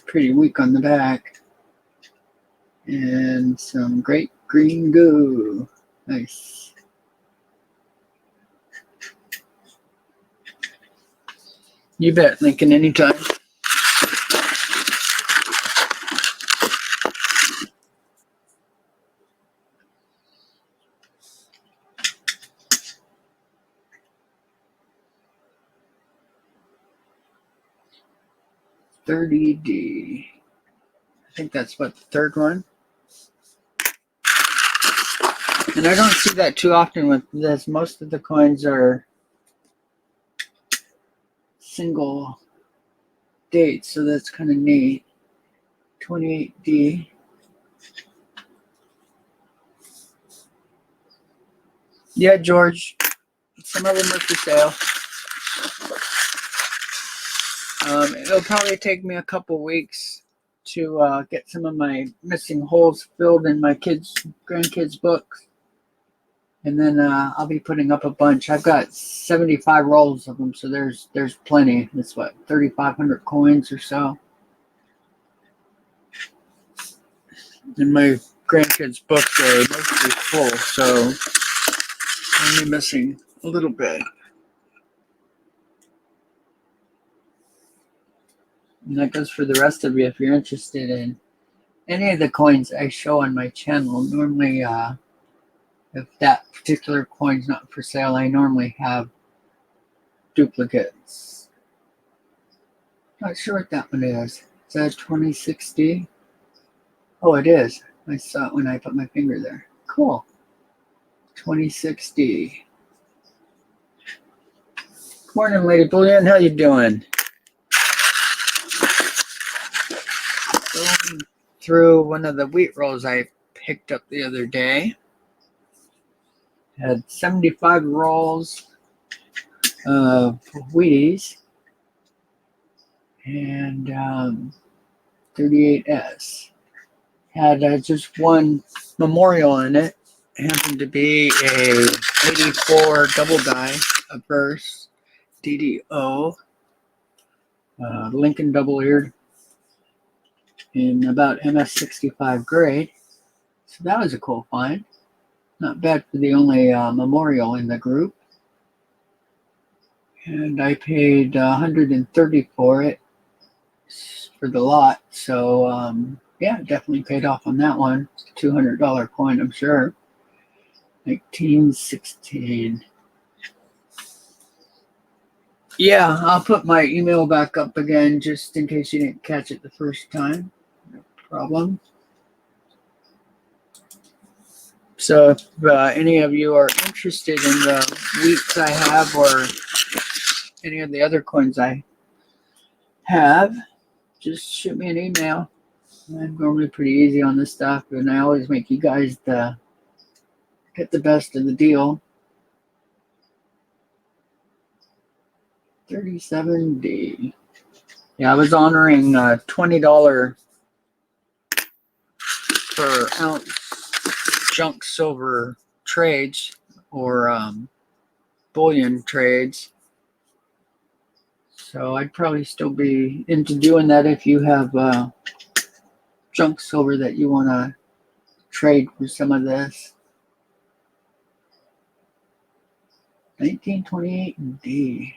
Pretty weak on the back. And some great green goo. Nice. You bet, Lincoln, anytime. $30D. I think that's what, the third one? And I don't see that too often with this. Most of the coins are single dates, so that's kind of neat. 28D. Yeah, George. Some of them are for sale. It'll probably take me a couple weeks to get some of my missing holes filled in my grandkids' books. And then I'll be putting up a bunch. I've got 75 rolls of them, so there's plenty. It's what, 3,500 coins or so. And my grandkids' books are mostly full, so I'm only missing a little bit. And that goes for the rest of you if you're interested in any of the coins I show on my channel. Normally, if that particular coin's not for sale, I normally have duplicates. Not sure what that one is. Is that 2060? Oh, it is. I saw it when I put my finger there. Cool. 2060. Good morning, Lady Bullion. How you doing? Going through one of the wheat rolls I picked up the other day. Had 75 rolls of Wheaties and 38S. Had just one memorial in it, happened to be a 84 double die, a verse, DDO, Lincoln double eared in about MS65 grade. So that was a cool find. Not bad for the only memorial in the group. And I paid 130 for it for the lot. So yeah, definitely paid off on that one. $200 coin, I'm sure. 1916. Yeah, I'll put my email back up again just in case you didn't catch it the first time. No problem. So if any of you are interested in the wheats I have or any of the other coins I have, just shoot me an email. I'm normally pretty easy on this stuff, and I always make you guys get the best of the deal. 37D. Yeah, I was honoring $20 per ounce junk silver trades or bullion trades. So I'd probably still be into doing that if you have junk silver that you want to trade for some of this. 1928D.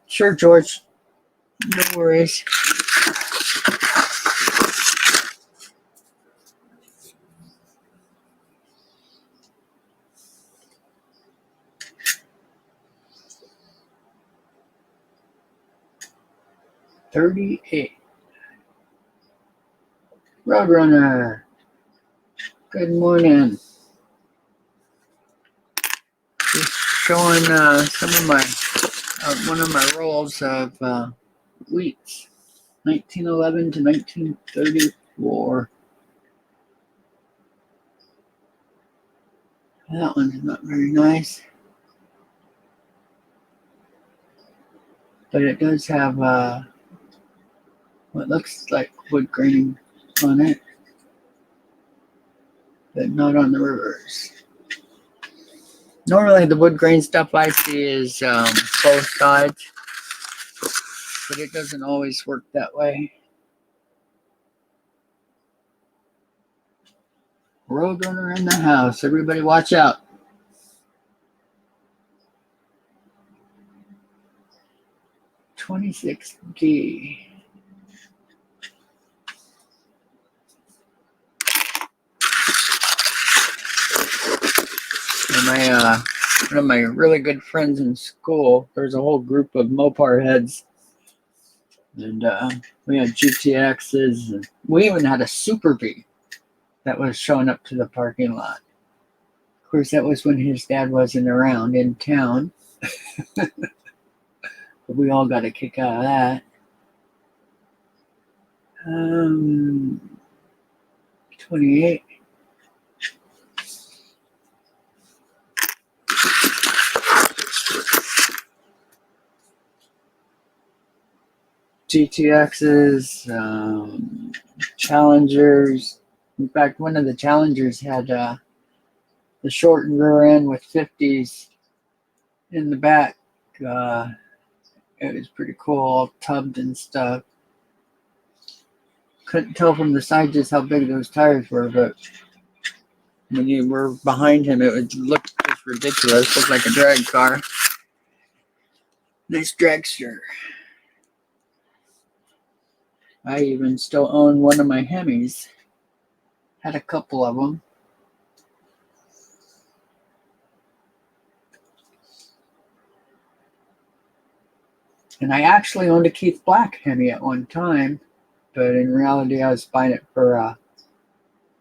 Sure, George. No worries. $38. Roadrunner. Good morning. Just showing some of my one of my rolls of wheats, 1911 to 1934. That one's not very nice, but it does have what looks like wood grain on it, but not on the reverse. Normally the wood grain stuff I see is both sides, but it doesn't always work that way. Roadrunner in the house. Everybody watch out. $26D. And one of my really good friends in school, there's a whole group of Mopar heads. And we had GTXs. And we even had a Super B that was showing up to the parking lot. Of course, that was when his dad wasn't around in town. But we all got a kick out of that. 28. GTXs, Challengers. In fact, one of the Challengers had the shortened rear end with 50s in the back. It was pretty cool, all tubbed and stuff. Couldn't tell from the side just how big those tires were, but when you were behind him, it would look just ridiculous. Looked like a drag car. Nice dragster. I even still own one of my Hemis. Had a couple of them. And I actually owned a Keith Black Hemi at one time, but in reality I was buying it for a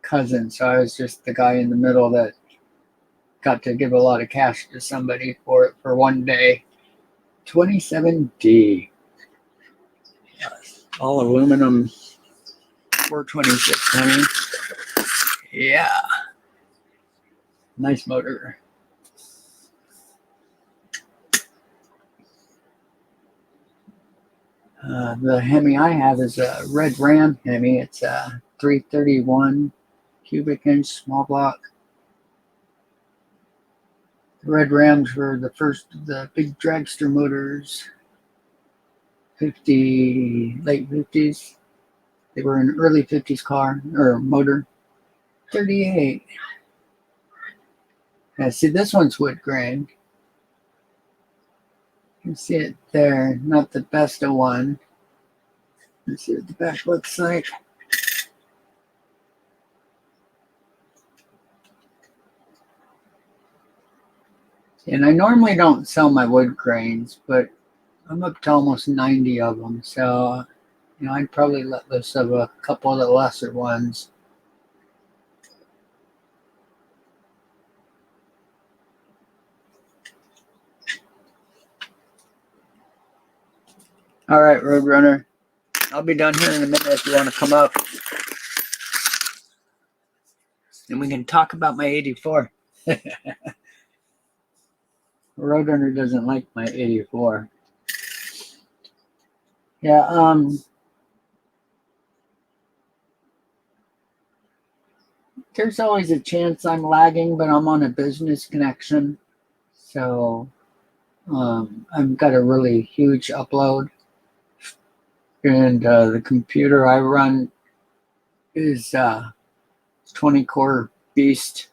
cousin, so I was just the guy in the middle that got to give a lot of cash to somebody for it for one day. 27D. Yes. All aluminum 426 Hemi. Yeah. Nice motor. The Hemi I have is a Red Ram Hemi. It's a 331 cubic inch small block. The red Rams were the first of the big dragster motors. late 50s. They were an early 50s car or motor. 38. Yeah, see, this one's wood grain. You can see it there. Not the best of one. Let's see what the back looks like. And I normally don't sell my wood grains, but I'm up to almost 90 of them. So, I'd probably let loose of a couple of the lesser ones. All right, Roadrunner. I'll be done here in a minute if you want to come up. And we can talk about my 84. Roadrunner doesn't like my 84. Yeah, there's always a chance I'm lagging, but I'm on a business connection. So I've got a really huge upload. And the computer I run is 20 core beast.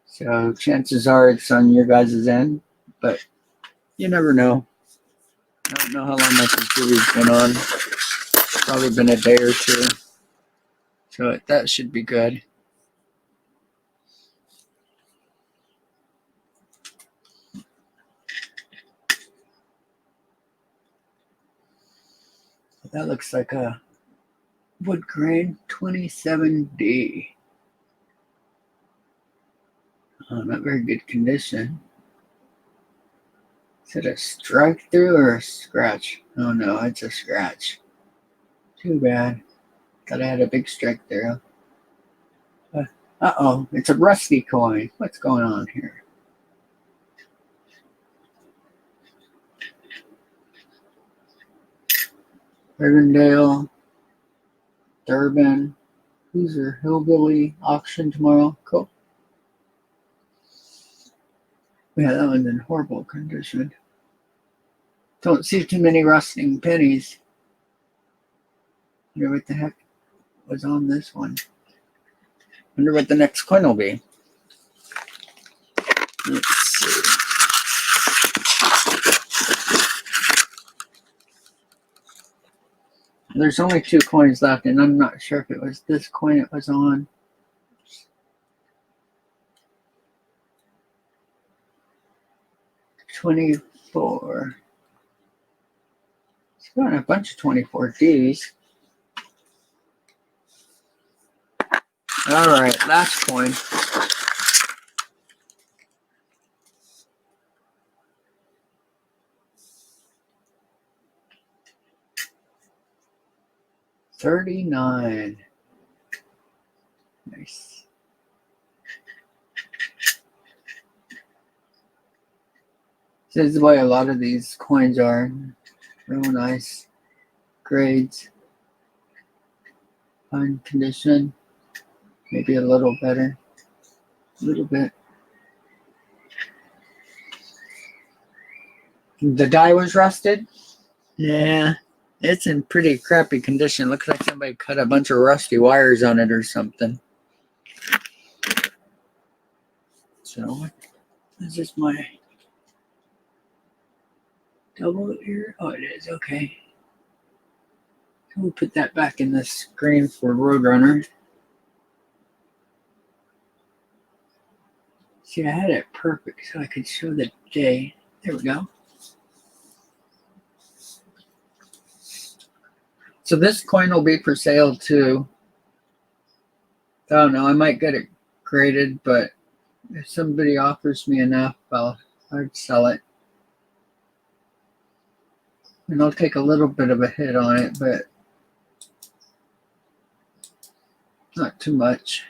So chances are it's on your guys' end, but you never know. I don't know how long my computer's been on. It's probably been a day or two. So that should be good. That looks like a wood grain 27D. Not very good condition. Is it a strike through or a scratch? Oh no, it's a scratch. Too bad. Thought I had a big strike through. Uh-oh, it's a rusty coin. What's going on here? Rivendell, Durban, Hoosier Hillbilly auction tomorrow. Cool. Yeah, that one's in horrible condition. Don't see too many rusting pennies. Wonder what the heck was on this one. Wonder what the next coin will be. Let's see. There's only 2 coins left, and I'm not sure if it was this coin it was on. $24. It's got a bunch of 24Ds. All right, last coin. $39. Nice. This is the way a lot of these coins are. Real nice grades. Fine condition. Maybe a little better. A little bit. The die was rusted? Yeah. It's in pretty crappy condition. Looks like somebody cut a bunch of rusty wires on it or something. So, is this my double here? Oh, it is. Okay. We'll put that back in the screen for Roadrunner. See, I had it perfect so I could show the day. There we go. So this coin will be for sale too. I don't know. I might get it graded, but if somebody offers me enough, I'd sell it. And I'll take a little bit of a hit on it, but not too much.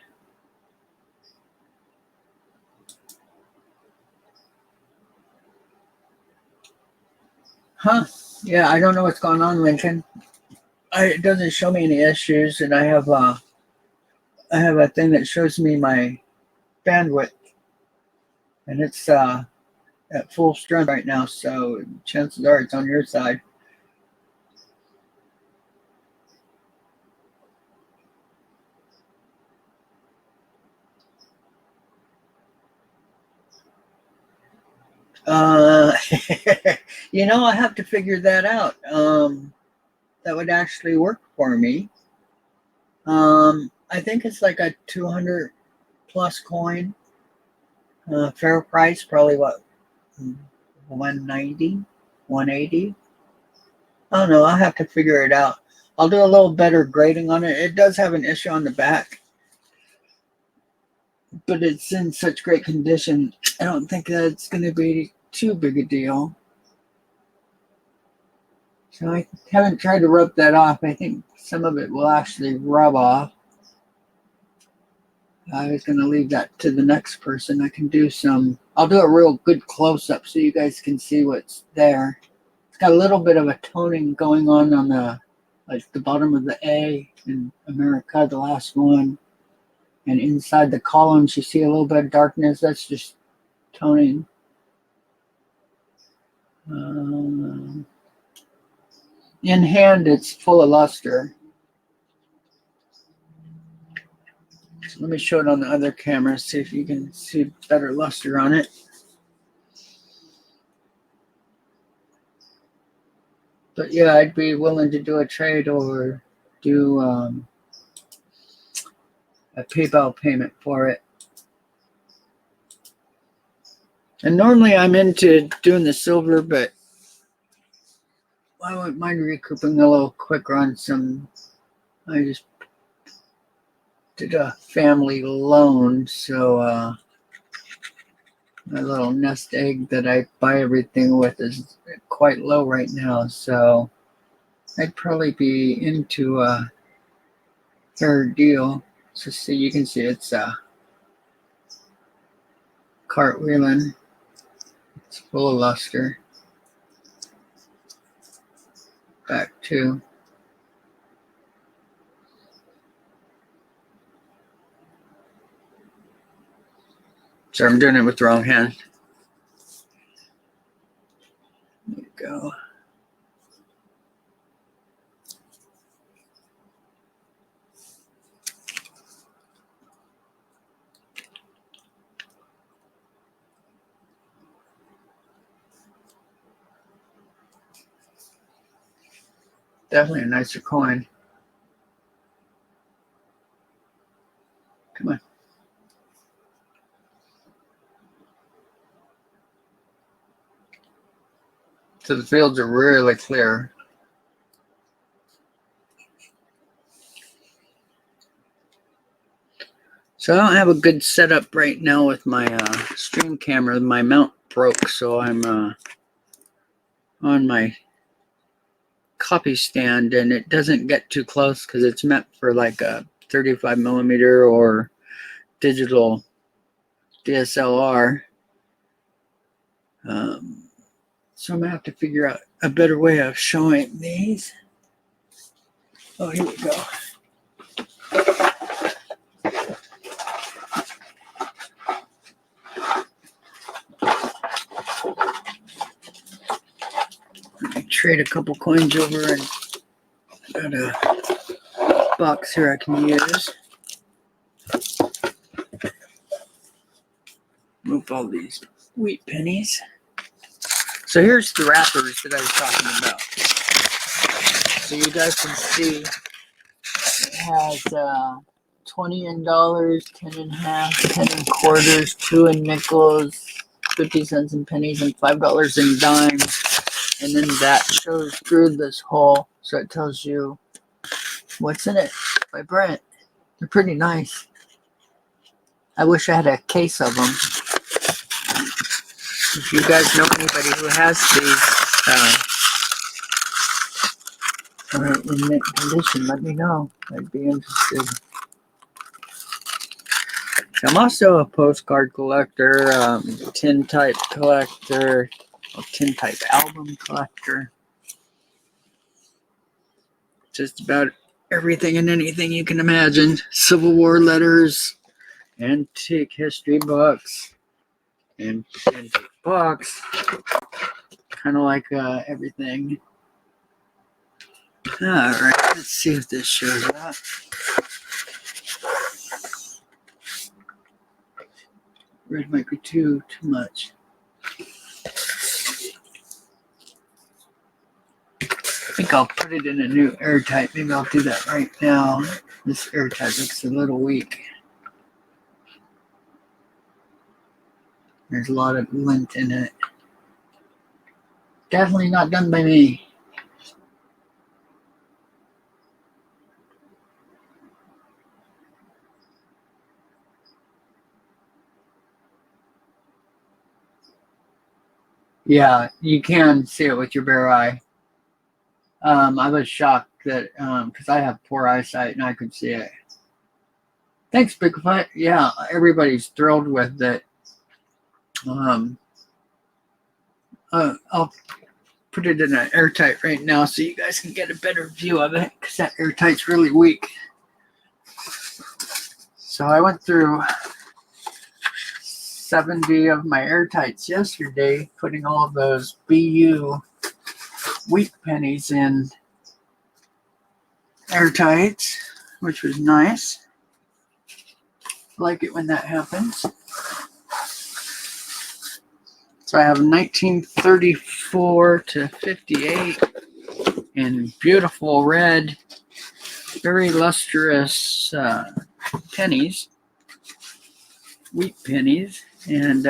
Huh. Yeah, I don't know what's going on, Lincoln. it doesn't show me any issues, and I have a thing that shows me my bandwidth, and it's at full strength right now, so chances are it's on your side. You know, I have to figure that out. That would actually work for me. I think it's like a 200 plus coin. Fair price, probably what, 190, 180? I don't know. I'll have to figure it out. I'll do a little better grading on it. It does have an issue on the back, but it's in such great condition. I don't think that it's going to be too big a deal. So I haven't tried to rub that off. I think some of it will actually rub off. I was going to leave that to the next person. I can do some, I'll do a real good close-up so you guys can see what's there. It's got a little bit of a toning going on the, like the bottom of the A in America, the last one. And inside the columns, you see a little bit of darkness. That's just toning. In hand, it's full of luster. So let me show it on the other camera, see if you can see better luster on it. But yeah, I'd be willing to do a trade or do a PayPal payment for it. And normally I'm into doing the silver, but I wouldn't mind recouping a little quicker on some. I just did a family loan, so my little nest egg that I buy everything with is quite low right now, so I'd probably be into a fair deal. So see, you can see it's cartwheeling. It's full of luster. Back too. Sorry, I'm doing it with the wrong hand. There you go. Definitely a nicer coin. Come on. So the fields are really clear. So I don't have a good setup right now with my stream camera. My mount broke, so I'm on my copy stand, and it doesn't get too close because it's meant for like a 35 millimeter or digital DSLR. So I'm gonna have to figure out a better way of showing these. Oh, here we go. Let me trade a couple coins over, and got a box here I can use. Move all these wheat pennies. So here's the wrappers that I was talking about. So you guys can see it has 20 in dollars, 10 in half, 10 in quarters, 2 in nickels, 50 cents in pennies, and $5 in dimes. And then that shows through this hole, so it tells you what's in it by Brent. They're pretty nice. I wish I had a case of them. If you guys know anybody who has these in mint condition, let me know. I'd be interested. I'm also a postcard collector, tin type collector, tin type album collector. just about everything and anything you can imagine. Civil War letters, antique history books, and antique books. Kind of like everything. All right, let's see if this shows up. Red might be too much. I think I'll put it in a new airtight. Maybe I'll do that right now. This airtight looks a little weak. There's a lot of lint in it. Definitely not done by me. Yeah, you can see it with your bare eye. I was shocked that because I have poor eyesight and I could see it. Thanks, Bigfoot. Yeah, everybody's thrilled with it. I'll put it in an airtight right now so you guys can get a better view of it because that airtight's really weak. So I went through 70 of my airtights yesterday, putting all of those BU wheat pennies in airtights, which was nice. I like it when that happens. So I have 1934 to 58 in beautiful red, very lustrous pennies, wheat pennies, and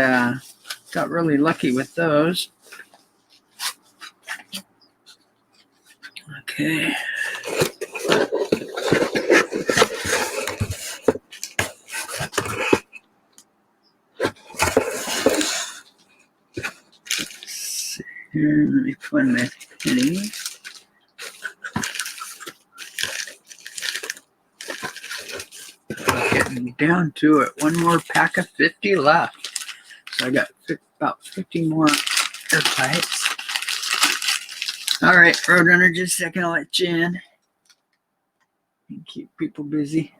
got really lucky with those. Okay. Here, let me find my penny. Getting down to it. One more pack of 50 left. So I got about 50 more airtights. All right, Roadrunner, just a second. I'll let you in. And keep people busy.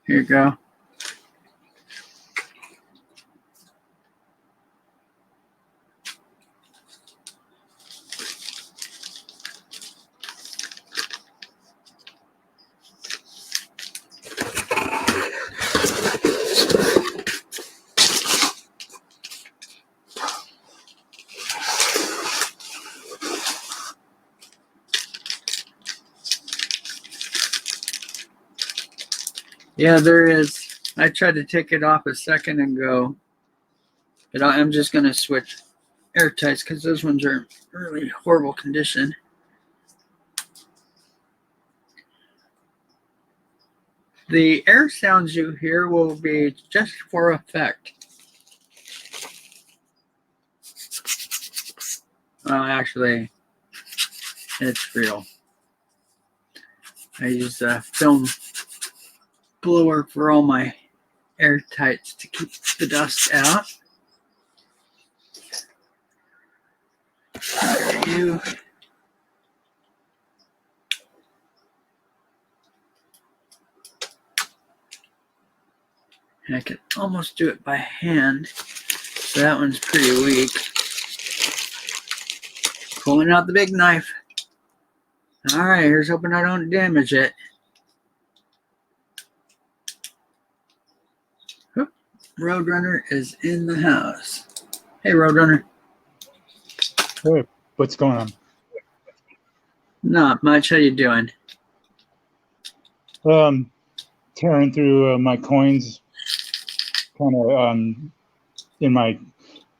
Here you go. Yeah, there is. I tried to take it off a second ago, but I'm just going to switch airtights because those ones are in really horrible condition. The air sounds you hear will be just for effect. Actually, it's real. I use a film blower for all my airtights to keep the dust out. There you. I can almost do it by hand. So that one's pretty weak. Pulling out the big knife. All right, here's hoping I don't damage it. Oop, Roadrunner is in the house. Hey, Roadrunner. Hey, what's going on? Not much. How you doing? Tearing through my coins, kind of in my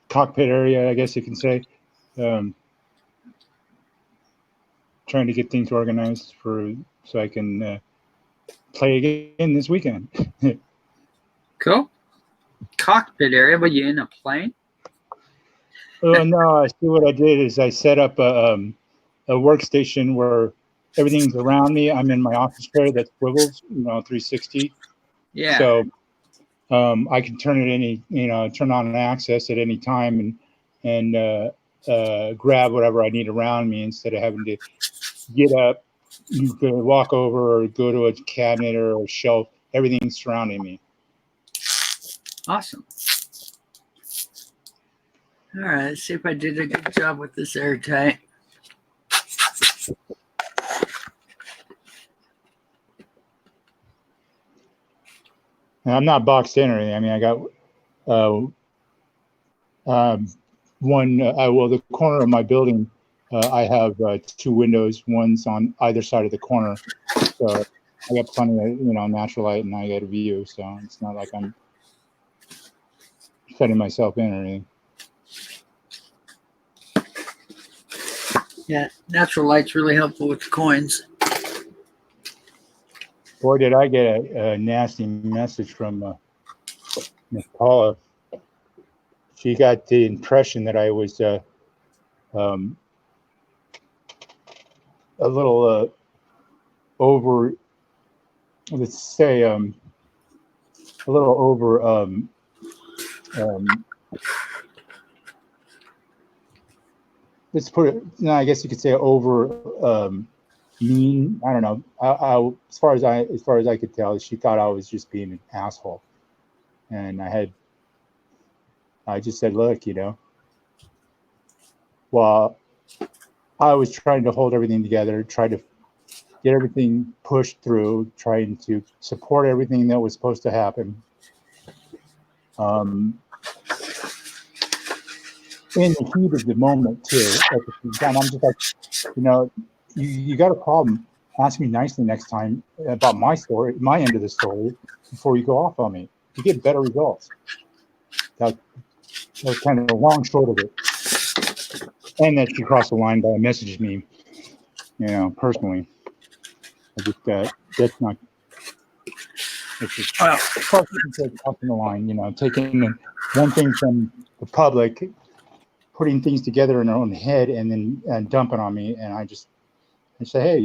cockpit area, I guess you can say. Trying to get things organized so I can play again this weekend. Cool. Cockpit area. Were you in a plane? Oh no! I see what I did is I set up a workstation where everything's around me. I'm in my office chair that swivels, 360. Yeah. So I can turn it turn on an access at any time and grab whatever I need around me instead of having to get up, walk over, or go to a cabinet or a shelf. Everything's surrounding me. Awesome. All right, let's see if I did a good job with this airtight. And I'm not boxed in or anything. I mean, I got the corner of my building, I have 2 windows. One's on either side of the corner. So I got plenty of, natural light, and I got a view. So it's not like I'm shutting myself in or anything. Yeah, natural light's really helpful with the coins. Boy, did I get a nasty message from Miss Paula. She got the impression that I was a little over, let's say, a little over, let's put it, no, I guess you could say over mean. I don't know. As far as I could tell, she thought I was just being an asshole. And I just said, look, while I was trying to hold everything together, try to get everything pushed through, trying to support everything that was supposed to happen. In the heat of the moment, too, at the same time, I'm just like, you got a problem. Ask me nicely next time about my story, my end of the story, before you go off on me. You get better results. That was kind of a long short of it. And that she crossed the line by messaging me, personally. I just, that's not, it's just crossing the line, taking one thing from the public, putting things together in their own head, and then dumping on me. And I say, hey,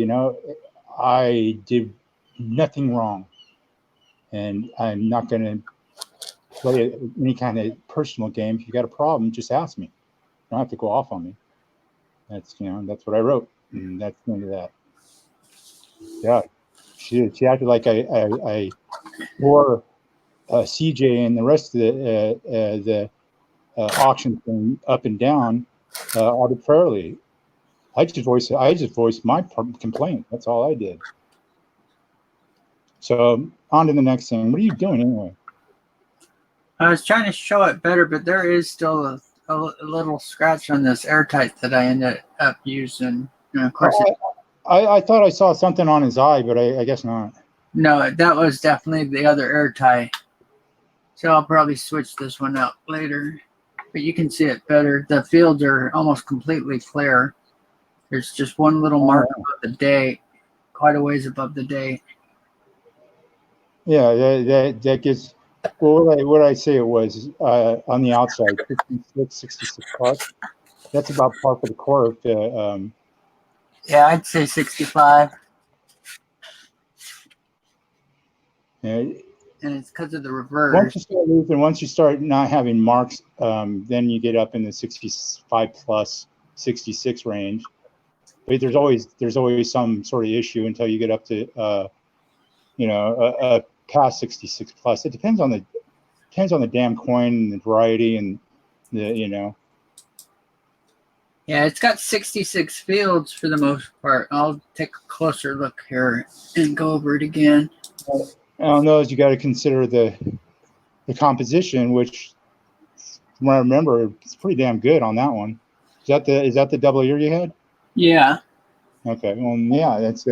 I did nothing wrong. And I'm not going to play any kind of personal game. If you got a problem, just ask me. You don't have to go off on me. That's that's what I wrote, and that's the end of that. Yeah, she acted like I wore CJ and the rest of the auction thing up and down arbitrarily. I just voiced my complaint. That's all I did. So on to the next thing. What are you doing anyway? I was trying to show it better, but there is still a little scratch on this airtight that I ended up using. And of course, I thought I saw something on his eye, but I guess not. No, that was definitely the other airtight. So I'll probably switch this one out later. But you can see it better. The fields are almost completely clear. There's just one little mark above the date, quite a ways above the date. Yeah, that gets. Well, what I say it was on the outside, 66 bucks. That's about par for the course. Yeah, I'd say 65. Yeah. And it's because of the reverse. Once you start losing, once you start not having marks, then you get up in the 65 plus 66 range. But there's always some sort of issue until you get up to past 66 plus. It depends on the damn coin and the variety and the. Yeah, it's got 66 fields for the most part. I'll take a closer look here and go over it again. On those, you got to consider the composition, which, from what I remember, it's pretty damn good on that one. Is that the double ear you had? Yeah. Okay. Well, yeah, that's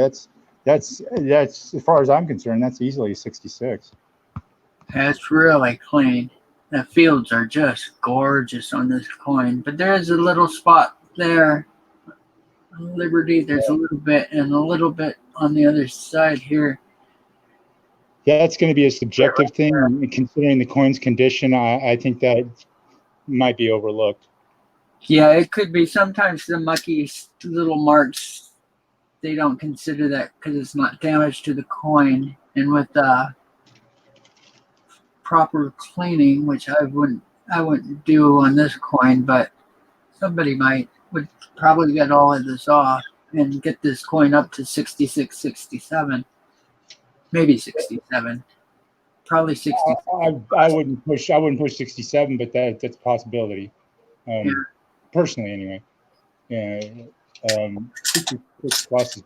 as far as I'm concerned, that's easily 66. That's really clean. The fields are just gorgeous on this coin, but there is a little spot there. On Liberty, there's a little bit, and a little bit on the other side here. Yeah, it's going to be a subjective thing. And considering the coin's condition, I think that might be overlooked. Yeah, it could be. Sometimes the mucky little marks, they don't consider that because it's not damage to the coin. And with proper cleaning, which I wouldn't do on this coin, but somebody would probably get all of this off and get this coin up to 66, 67, maybe 67, probably 60. I wouldn't push 67, but that's a possibility. Yeah. Personally, anyway. Yeah. 66 plus is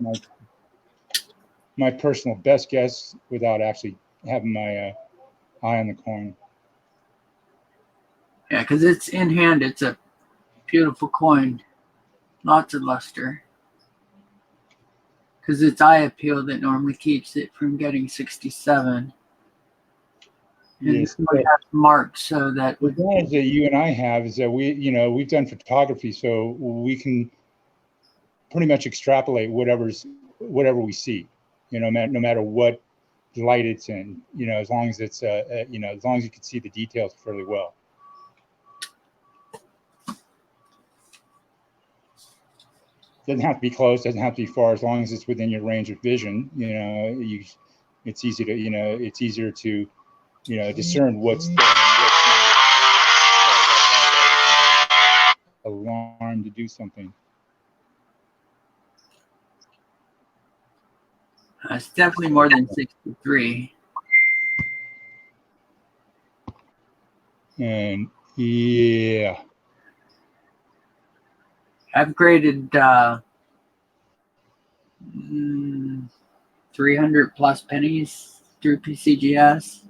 my personal best guess without actually having my eye on the coin. Yeah, because it's in hand. It's a beautiful coin. Lots of luster. Because it's eye appeal that normally keeps it from getting 67. And Yes, this one has marks so that the advantage that you and I have is that we've done photography, so we can pretty much extrapolate whatever we see, no matter what light it's in, as long as it's as long as you can see the details fairly well. Doesn't have to be close, doesn't have to be far, as long as it's within your range of vision. It's easy to it's easier to discern what's there and what's not. Alarm to do something. it's definitely more than 63. And yeah, I've graded 300 plus pennies through PCGS.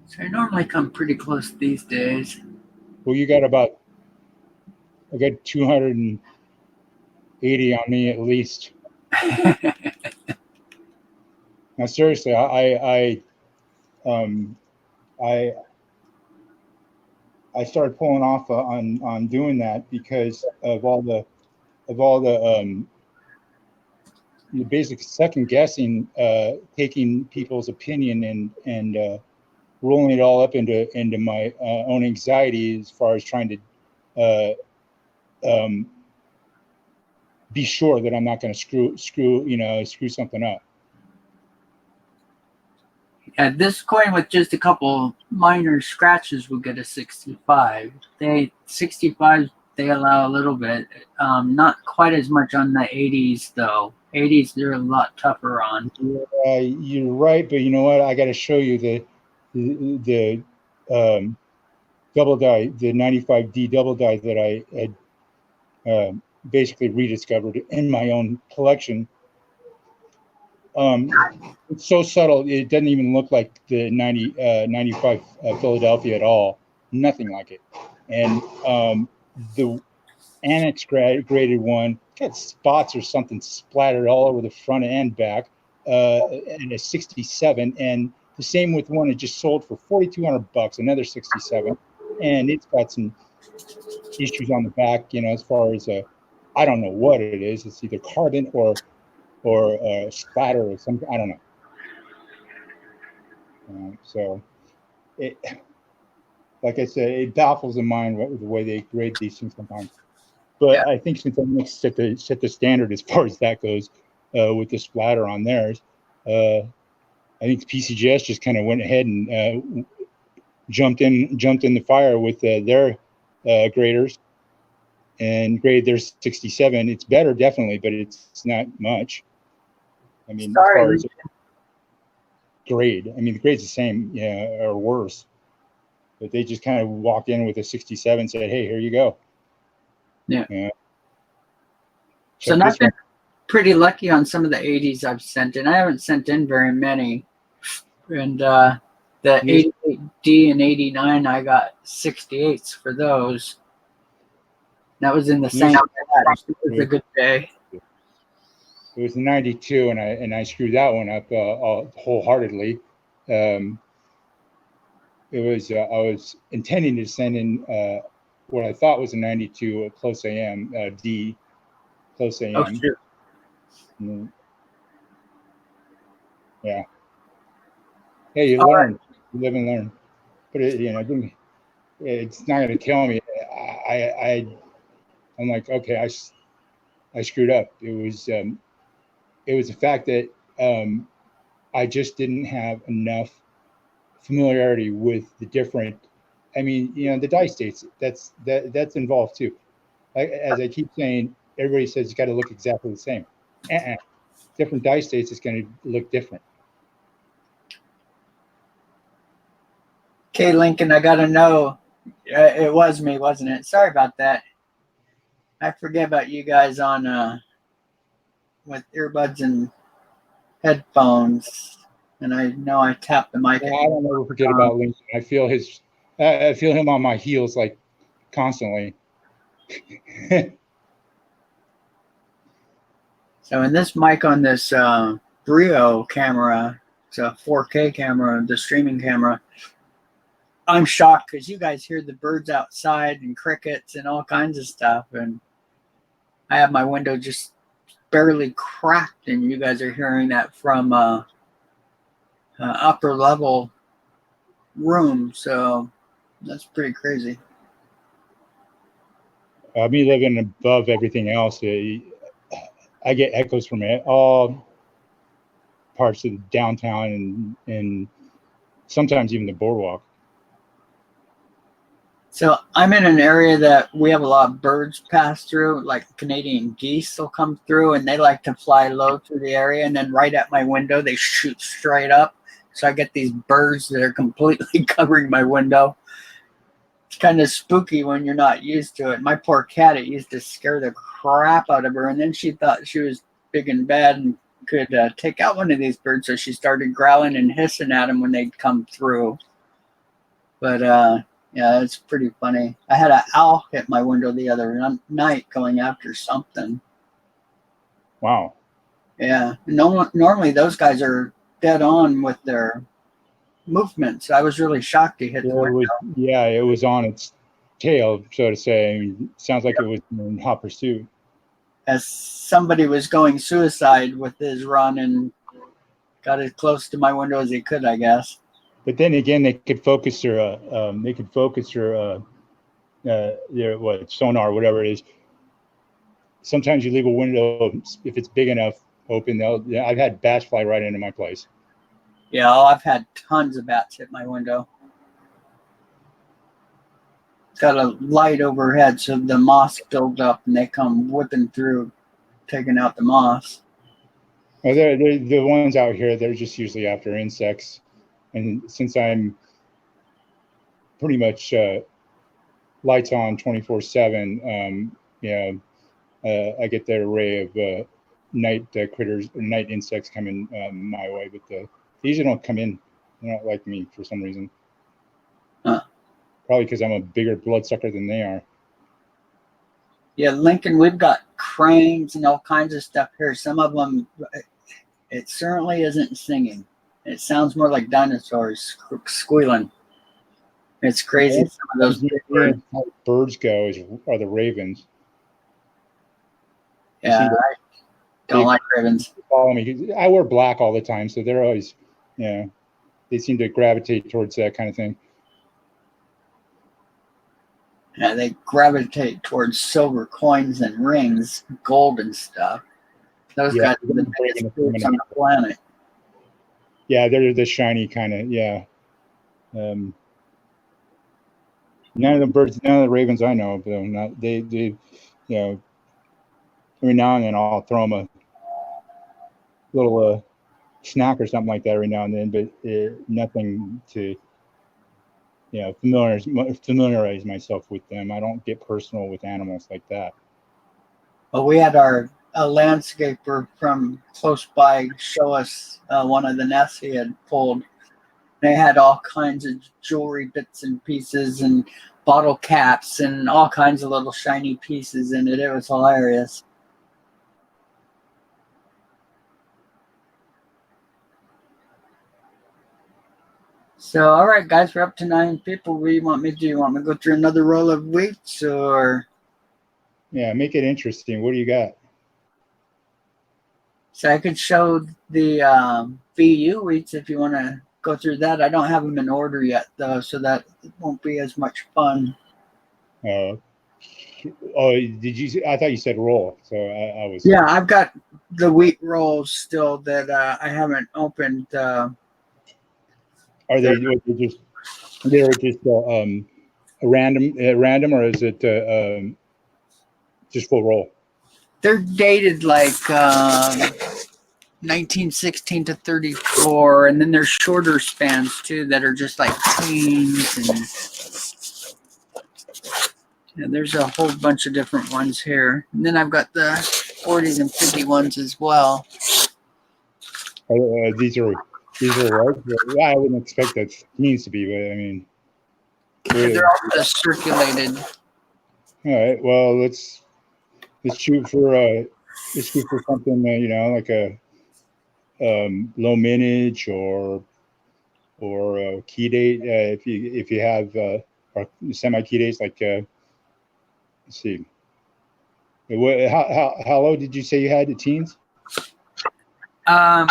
So I normally come pretty close these days. well, I got 280 on me at least. Now, seriously, I started pulling off on doing that because of all the basic second guessing, taking people's opinion and rolling it all up into my own anxiety as far as trying to be sure that I'm not going to screw something up. Yeah, this coin with just a couple minor scratches will get a 65. 65 they allow a little bit, not quite as much on the 80s though. 80s they're a lot tougher on. You're right, but you know what? I got to show you the double die, the 95D double die that I had basically rediscovered in my own collection. It's so subtle, it doesn't even look like the 95 Philadelphia at all. Nothing like it. And the annex graded one got spots or something splattered all over the front and back, and a 67. And the same with one that just sold for $4,200, another 67. And it's got some issues on the back, as far as I don't know what it is. It's either carbon or splatter or something. I don't know. So, like I said, it baffles the mind the way they grade these things sometimes. But yeah. I think since I'm going to set the standard as far as that goes, with the splatter on theirs, I think PCGS just kind of went ahead and jumped in the fire with their graders and graded their 67. It's better, definitely, but it's not much. I mean, as far as grade, I mean, the grade's the same, or worse. But they just kind of walked in with a 67, said, "Hey, here you go." Yeah. So I've been pretty lucky on some of the 80s I've sent in. I haven't sent in very many. And the 88D and 89, I got 68s for those. That was in the same batch. It was a good day. It was 92, and I screwed that one up wholeheartedly. It was I was intending to send in what I thought was a 92, a close AM D, close AM. Oh, sure. Yeah. Hey, you learn, right. You live and learn. But it's not going to kill me. I'm like, okay, I screwed up. It was the fact that I just didn't have enough familiarity with the different. I mean, the dye states. That's involved too. As I keep saying, everybody says it's got to look exactly the same. Different dye states, it's going to look different. Okay, Lincoln, I gotta know. It was me, wasn't it? Sorry about that. I forget about you guys on with earbuds and headphones, and I know I tapped the mic. Yeah, I don't ever forget about Lincoln. I feel him on my heels like constantly. So in this mic on this Brio camera, it's a 4K camera, the streaming camera. I'm shocked because you guys hear the birds outside and crickets and all kinds of stuff, and I have my window just barely cracked, and you guys are hearing that from upper level room. So that's pretty crazy. Me living above everything else, I get echoes from all parts of the downtown and sometimes even the boardwalk. So I'm in an area that we have a lot of birds pass through, like Canadian geese will come through, and they like to fly low through the area, and then right at my window they shoot straight up. So I get these birds that are completely covering my window. It's kind of spooky when you're not used to it. My poor cat, it used to scare the crap out of her, and then she thought she was big and bad and could take out one of these birds, so she started growling and hissing at them when they'd come through. But yeah, it's pretty funny. I had an owl hit my window the other night going after something. Wow. Yeah. Normally those guys are dead on with their movements. I was really shocked he hit the window. It was on its tail, so to say. I mean, sounds like it was in hot pursuit. As somebody was going suicide with his run and got as close to my window as he could, I guess. But then again, they could focus their sonar, whatever it is. Sometimes you leave a window, if it's big enough open, I've had bats fly right into my place. Yeah, I've had tons of bats hit my window. It's got a light overhead, so the moss builds up and they come whipping through, taking out the moss. Well, they're the ones out here, they're just usually after insects. And since I'm pretty much lights on 24/7, I get that array of night critters or night insects coming my way, but they usually don't come in. They don't like me for some reason. Huh. Probably because I'm a bigger bloodsucker than they are. Yeah, Lincoln, we've got cranes and all kinds of stuff here. Some of them, it certainly isn't singing. It sounds more like dinosaurs squealing. It's crazy. Some of those big birds. How birds go are the ravens. Yeah, I don't like ravens. Follow me. I wear black all the time, so they're always, they seem to gravitate towards that kind of thing. Yeah, they gravitate towards silver coins and rings, gold and stuff. Those guys are the biggest fruits on the planet. Yeah, they're the shiny kind of, none of the ravens I know of, though, not they every now and then I'll throw them a little snack or something like that every now and then, but nothing to familiarize myself with them. I don't get personal with animals like that. Well, we had a landscaper from close by show us one of the nests he had pulled. They had all kinds of jewelry bits and pieces and bottle caps and all kinds of little shiny pieces in it. It was hilarious. So, all right, guys, we're up to 9 people. What do you want me to do? You want me to go through another roll of wheats or? Yeah, make it interesting. What do you got? So I could show the VU wheats if you want to go through that. I don't have them in order yet, though, so that won't be as much fun. Did you? I thought you said roll. So I was. Yeah, I've got the wheat rolls still that I haven't opened. Are they they're just a random, or is it just full roll? They're dated like 1916 to 34, and then there's shorter spans too that are just like teens, and there's a whole bunch of different ones here. And then I've got the 40s and 51s as well. These are large. Yeah, I wouldn't expect that teens to be, but I mean, They're all just circulated. all right. Well, let's shoot for something like a low minage or key date, if you have or semi key dates, like let's see, how low did you say you had the teens? Well,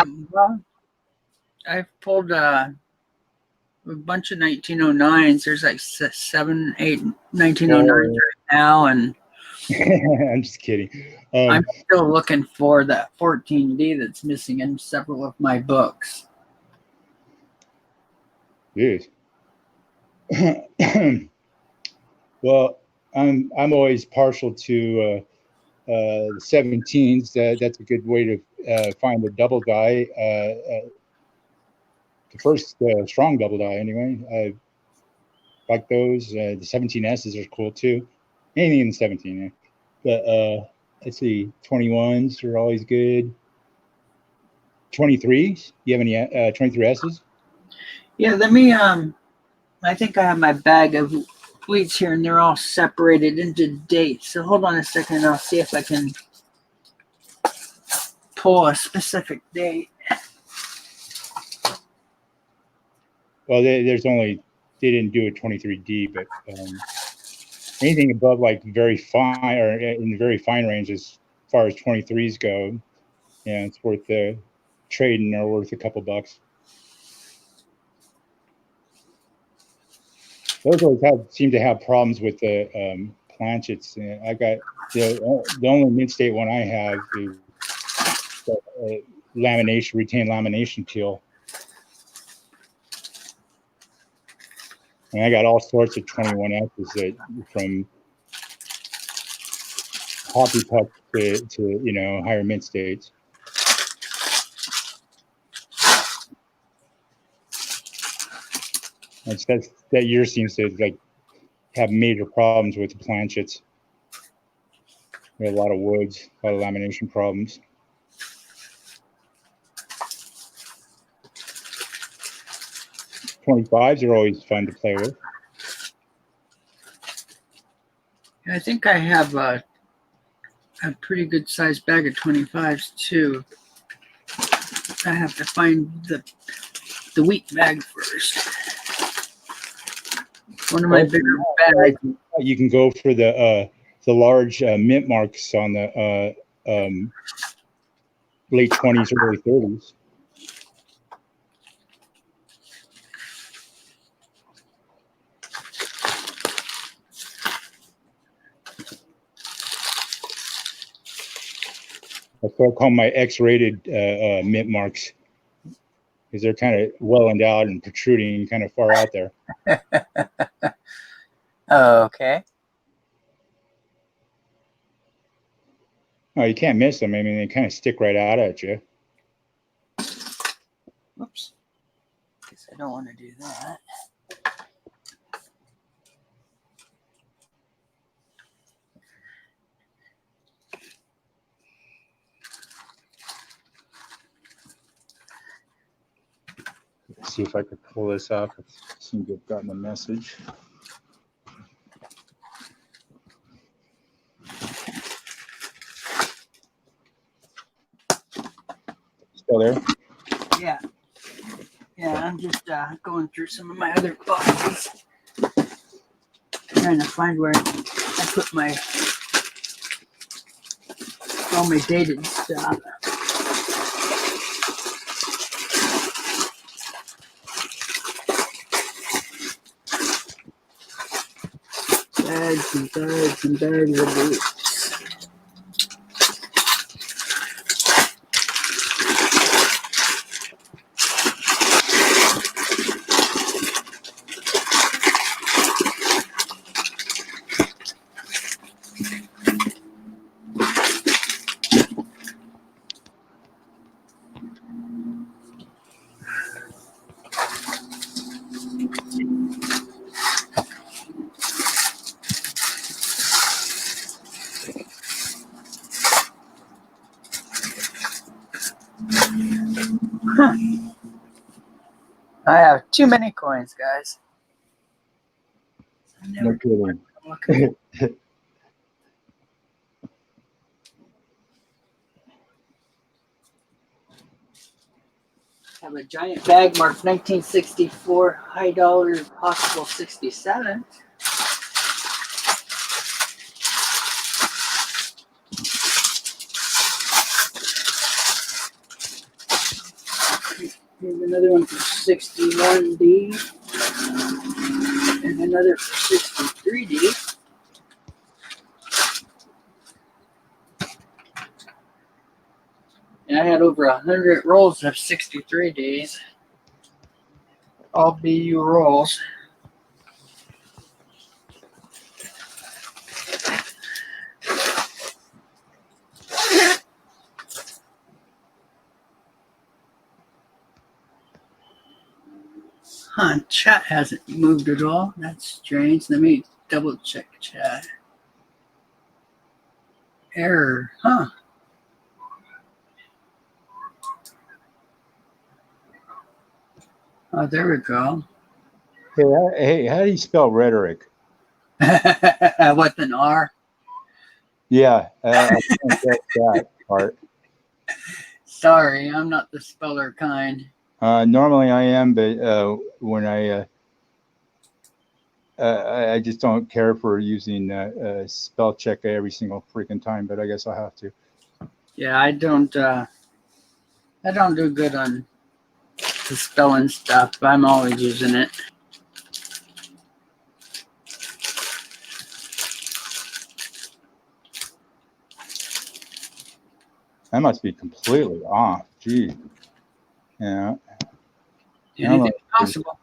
I've pulled a bunch of 1909s. There's like 7, 8 1909s right now, and I'm just kidding. I'm still looking for that 14D that's missing in several of my books. Yes. Well, I'm always partial to the 17s. That's a good way to find a double die. The first strong double die, anyway. I like those. The 17S's are cool too. Anything in the 17, yeah. But let's see, 21s are always good. 23s? You have any 23S's? Yeah, let me. I think I have my bag of wheats here, and they're all separated into dates. So hold on a second. I'll see if I can pull a specific date. Well, they didn't do a 23D, but anything above like very fine or in the very fine range as far as 23s go, yeah, it's worth trading or worth a couple bucks. Those always seem to have problems with the planchets. I got the only mid-state one I have is retained lamination peel. And I got all sorts of 21S's from hoppy puck to higher mid states. That year seems to like have major problems with the planchets. We had a lot of woods, a lot of lamination problems. .25s are always fun to play with. I think I have a pretty good sized bag of 25s too. I have to find the wheat bag first. One of my bigger bags. You can go for the large mint marks on the late 20s, early 30s. That's what I call my X-rated mint marks, because they're kind of well endowed and protruding kind of far out there. Okay. Oh, you can't miss them. I mean, they kind of stick right out at you. Whoops. Guess I don't want to do that. Let's see if I could pull this up. I seem to have gotten a message. Still there? Yeah. Yeah, I'm just going through some of my other boxes. Trying to find where I put all my dated stuff. Bags and bags and bags of boots. I have too many coins, guys. I No never kidding. have a giant bag marked 1964, high dollar, possible 67. Here's another one for 61D. And another for 63D. And I had over 100 rolls of 63Ds. All BU rolls. Huh, chat hasn't moved at all. That's strange. Let me double check chat. Error, huh? Oh, there we go. Hey, how do you spell rhetoric? With an R? Yeah, I can't get that part. Sorry, I'm not the speller kind. Normally I am, but when I just don't care for using spell check every single freaking time, but I guess I'll have to. Yeah, I don't do good on the spelling stuff. I'm always using it. I must be completely off. Gee. Yeah. Anything's possible.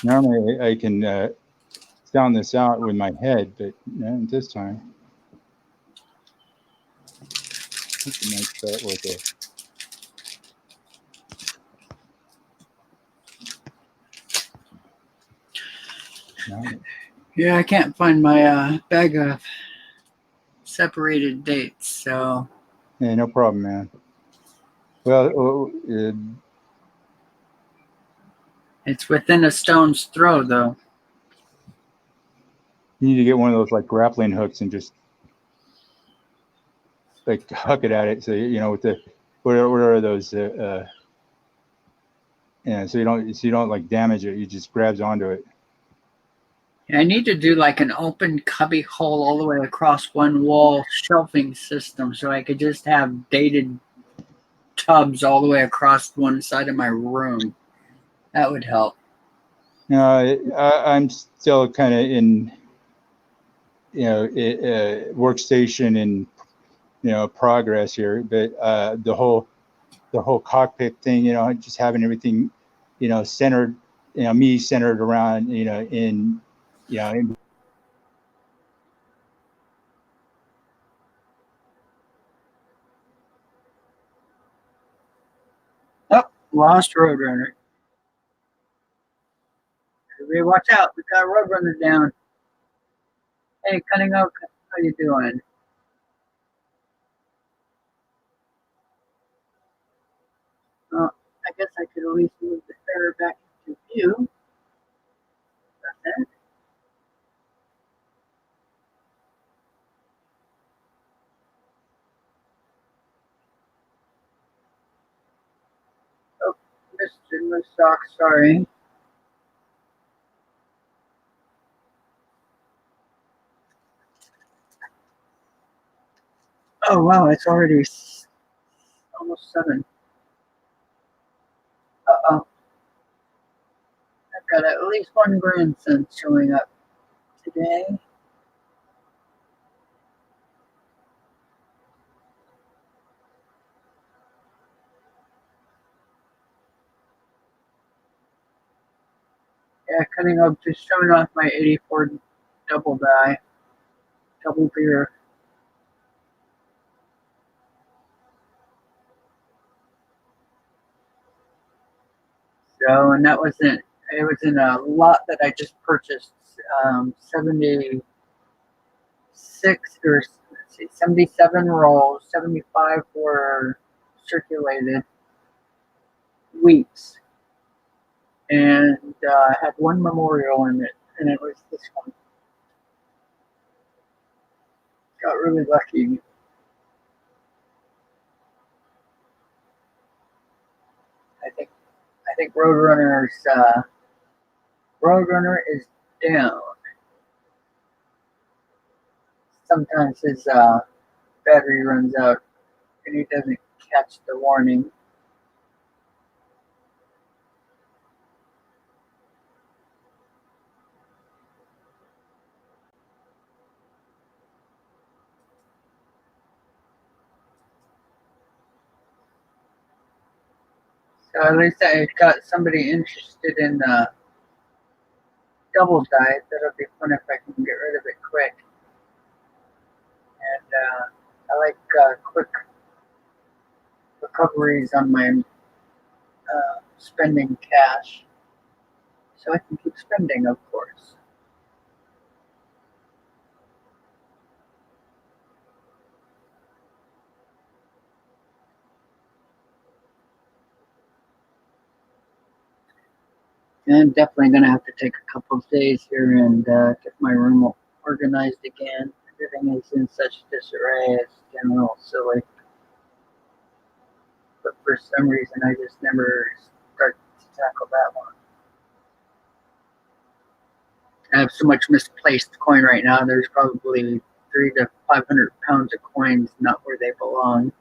Normally I can sound this out with my head, but this time I think I might start with a. No. Yeah, I can't find my bag of separated dates, so. Yeah, no problem, man. Well, It's within a stone's throw, though. you need to get one of those like grappling hooks and just like huck it at it. So with the what are those? So you don't like damage it. You just grabs onto it. I need to do like an open cubby hole all the way across one wall shelving system so I could just have dated tubs all the way across one side of my room. That would help. I'm still kind of in workstation and progress here, but the whole cockpit thing, just having everything centered, me centered around in Oh, lost Roadrunner. Everybody watch out. We got a Roadrunner down. Hey, Cunning Oak, how you doing? Oh, I guess I could at least move the error back into view. That's it. Oh, Mr. Musock, sorry. Oh, wow, it's already almost 7. Uh-oh. I've got at least one grandson showing up today. Yeah, Cunning Oak just showing off my 84 double die. Double beer. So, and that wasn't, it was in a lot that I just purchased, 76 or let's see, 77 rolls, 75 were circulated. weeks, and I had one memorial in it, and it was this one. Got really lucky. I think Roadrunner is down. Sometimes his battery runs out and he doesn't catch the warning. So at least I got somebody interested in double diet. That'll be fun if I can get rid of it quick. And I like quick recoveries on my spending cash, so I can keep spending, of course. And I'm definitely going to have to take a couple of days here and get my room organized again. Everything is in such disarray, it's getting a little silly. But for some reason, I just never start to tackle that one. I have so much misplaced coin right now. There's probably 300 to 500 pounds of coins not where they belong.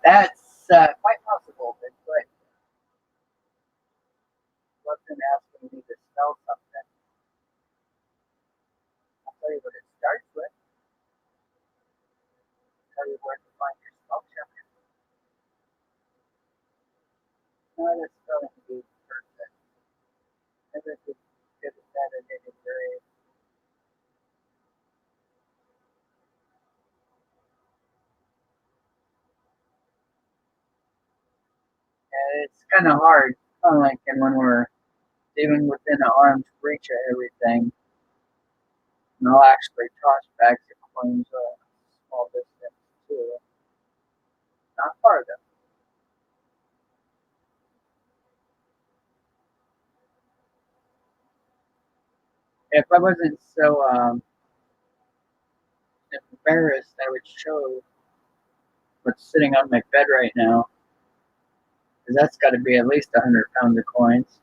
That's quite possible, but wasn't asking me to spell something. I'll tell you what it starts with. I'll tell you where to find your spell check. No, the spelling bee is perfect. Never did good at that at any grade. And it's kind of hard, like when we're even within an arm's reach of everything. And I'll actually toss bags of coins a small distance too. Not far though. If I wasn't so embarrassed, I would show what's sitting on my bed right now. Because that's got to be at least 100 pounds of coins.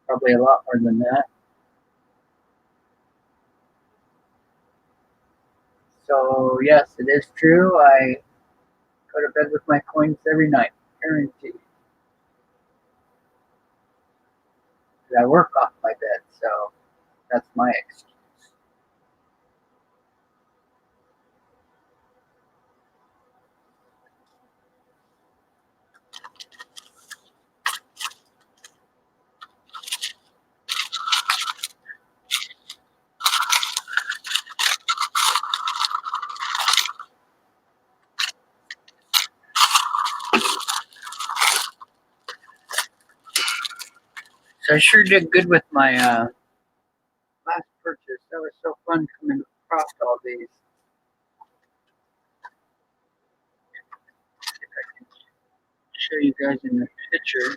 Probably a lot more than that. So yes, it is true. I go to bed with my coins every night, guaranteed. I work off my bed, so that's my excuse. So I sure did good with my last purchase. That was so fun coming across all these. See if I can show you guys in the picture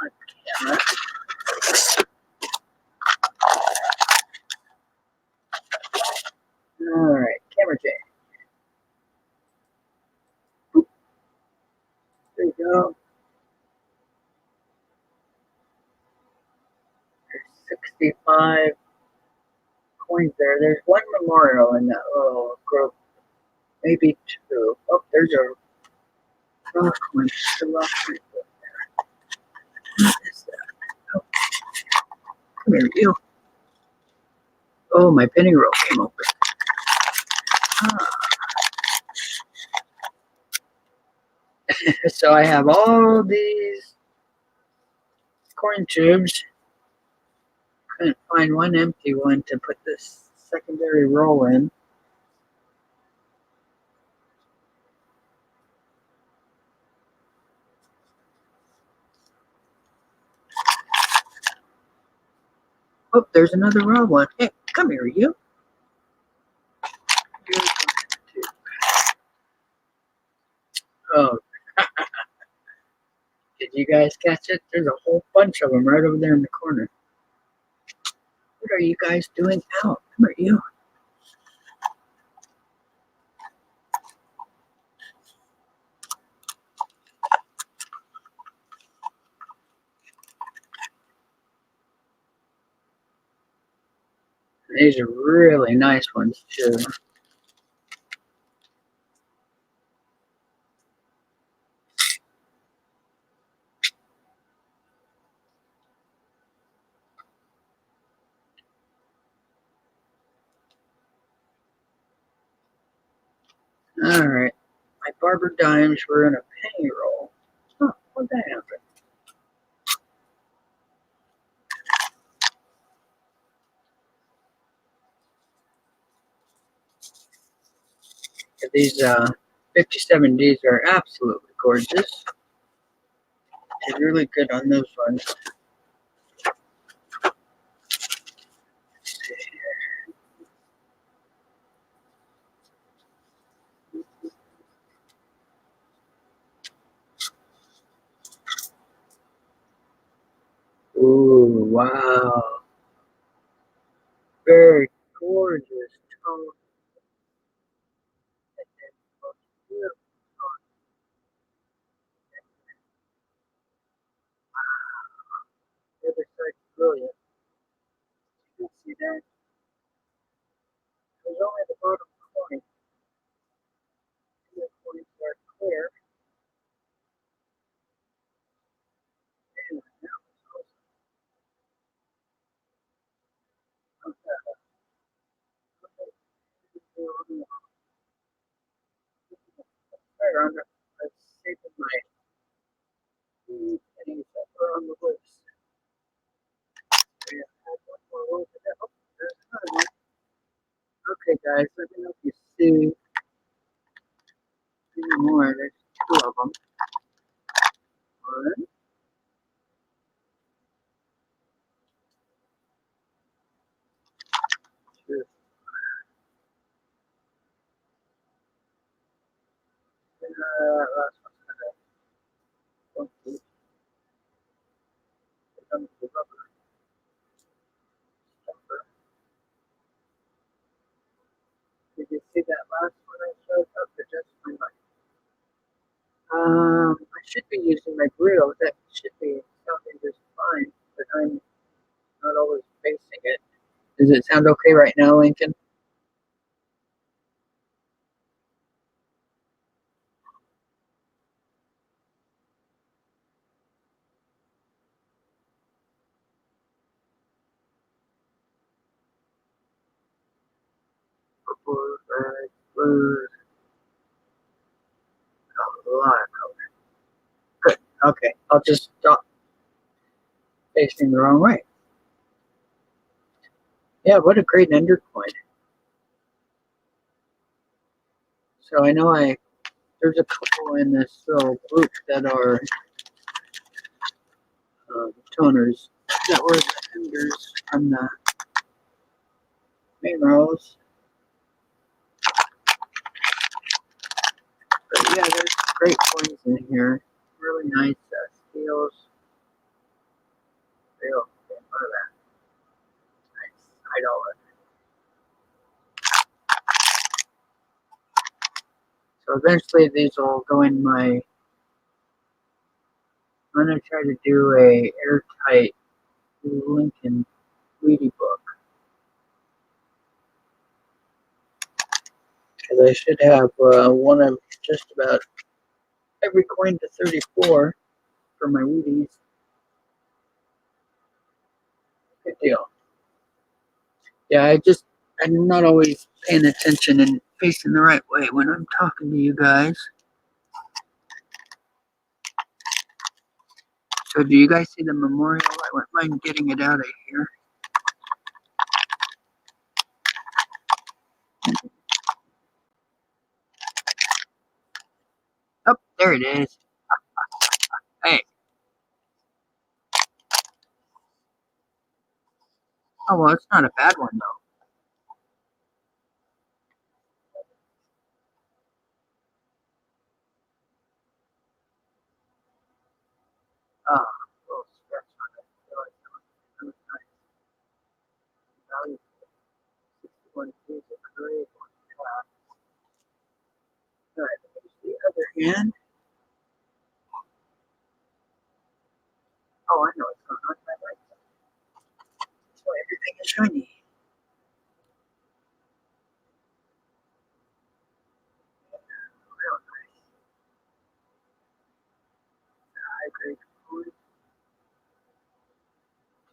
on camera. Alright, camera change. Boop. There you go. There's 65 coins there. There's one memorial in that little group. Maybe two. Oh, there's a rock coin still up right there. What is that? Oh, come here, you. Oh, my penny roll came open. Ah. So I have all these coin tubes. Couldn't find one empty one to put this secondary roll in. Oh, there's another raw one. Hey, Come here, you. Oh, did you guys catch it? There's a whole bunch of them right over there in the corner. What are you guys doing out? Come here, you. These are really nice ones, too. All right. My barber dimes were in a penny roll. Huh, what'd that happen? These 57Ds are absolutely gorgeous. They're really good on those ones. Ooh, wow. Very gorgeous tone. The other side's brilliant. You can see that? There's only the bottom point. The points are clear. And now it's I'm saving my pennies that are on the loose. Yeah, add one more roll to that. Oh, there's another one. Okay, guys, let me know if you see any more. There's two of them. One, two. Last one's kind of funky. It comes with rubber stopper. Did you see that last one I showed up? Or just my mic? I should be using my grill. That should be sounding just fine, but I'm not always facing it. Does it sound okay right now, Lincoln? Purple, red, blue, a lot of color. Good. Okay, I'll just stop facing the wrong way. Yeah, what a great ender coin. So I know there's a couple in this little group that are toners that were enders from the main rows. But yeah, there's great coins in here. Really nice steels. Real. Look at that. Nice $5. So eventually these will go in my. I'm gonna try to do a airtight Lincoln Weedy book. Because I should have one of just about every coin to 34 for my Wheaties. Good deal. Yeah, I'm not always paying attention and facing the right way when I'm talking to you guys. So do you guys see the memorial? I wouldn't mind getting it out of here. Oh, there it is. Hey. Oh, well, it's not a bad one, though. again. Oh, I know what's going on. My lights on. So everything is shiny. Real nice. High grade food.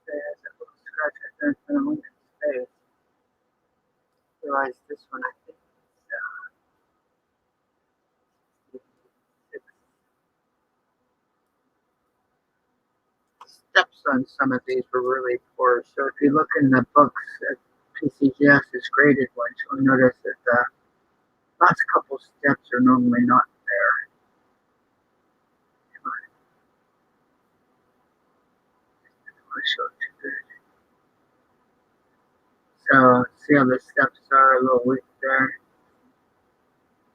There's a little scratch right there in front of Lincoln's face. Realize this one, I think, steps on some of these were really poor. So if you look in the books at PCGS's graded ones, you'll notice that the last couple steps are normally not there. I showed you good. So see how the steps are a little weak there.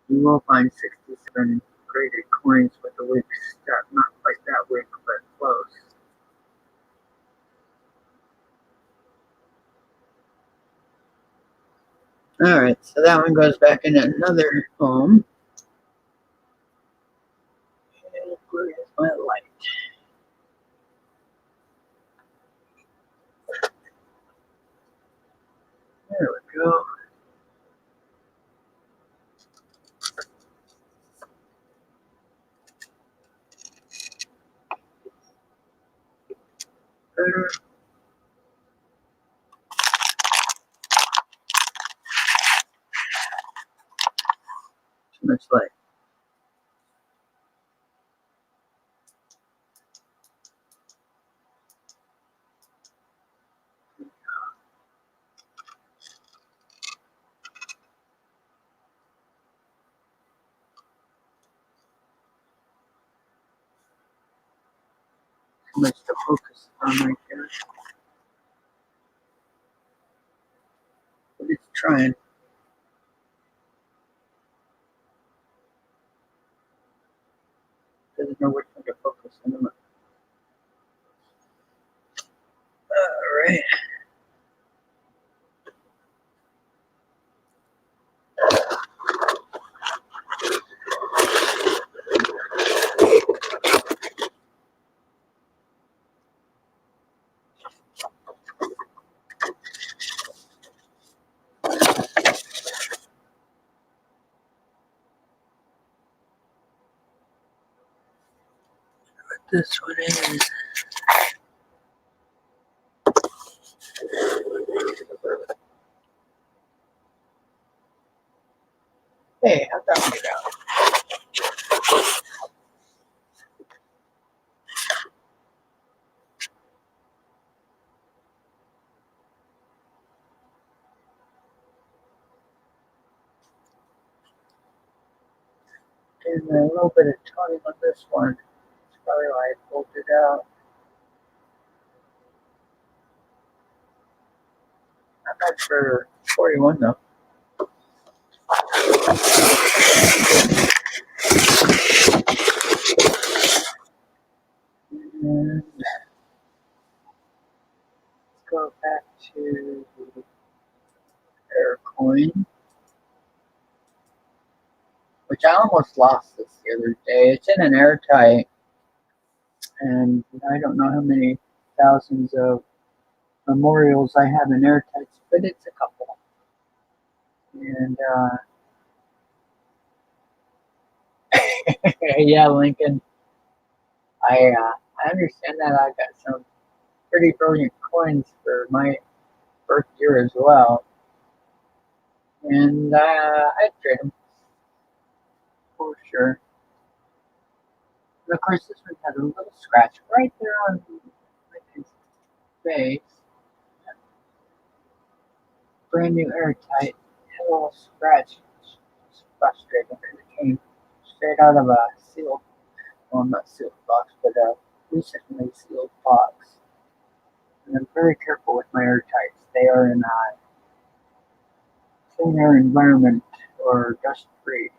You will find 67 graded coins with a weak step, not quite that weak, but close. Alright, so that one goes back in another home. And where is my light? There we go. Better. Too much light. Too much to focus on right there. But it's trying. Doesn't know which one to focus on. Alright. This one is. Hey, how'd that work out? And a little bit of toning on this one. That's probably why I pulled it out. Not bad for 41 though. And let's go back to air coin, which I almost lost this the other day. It's in an airtight, and I don't know how many thousands of memorials I have in airtights, but it's a couple. And yeah, Lincoln, I understand that. I got some pretty brilliant coins for my birth year as well, and I'd trade them for sure. And of course, this one had a little scratch right there on Lincoln's face. Brand new airtight, had a little scratch. It's frustrating because it came straight out of a sealed, well, not sealed box, but a recently sealed box. And I'm very careful with my airtights. They are in a clean air environment or dust free.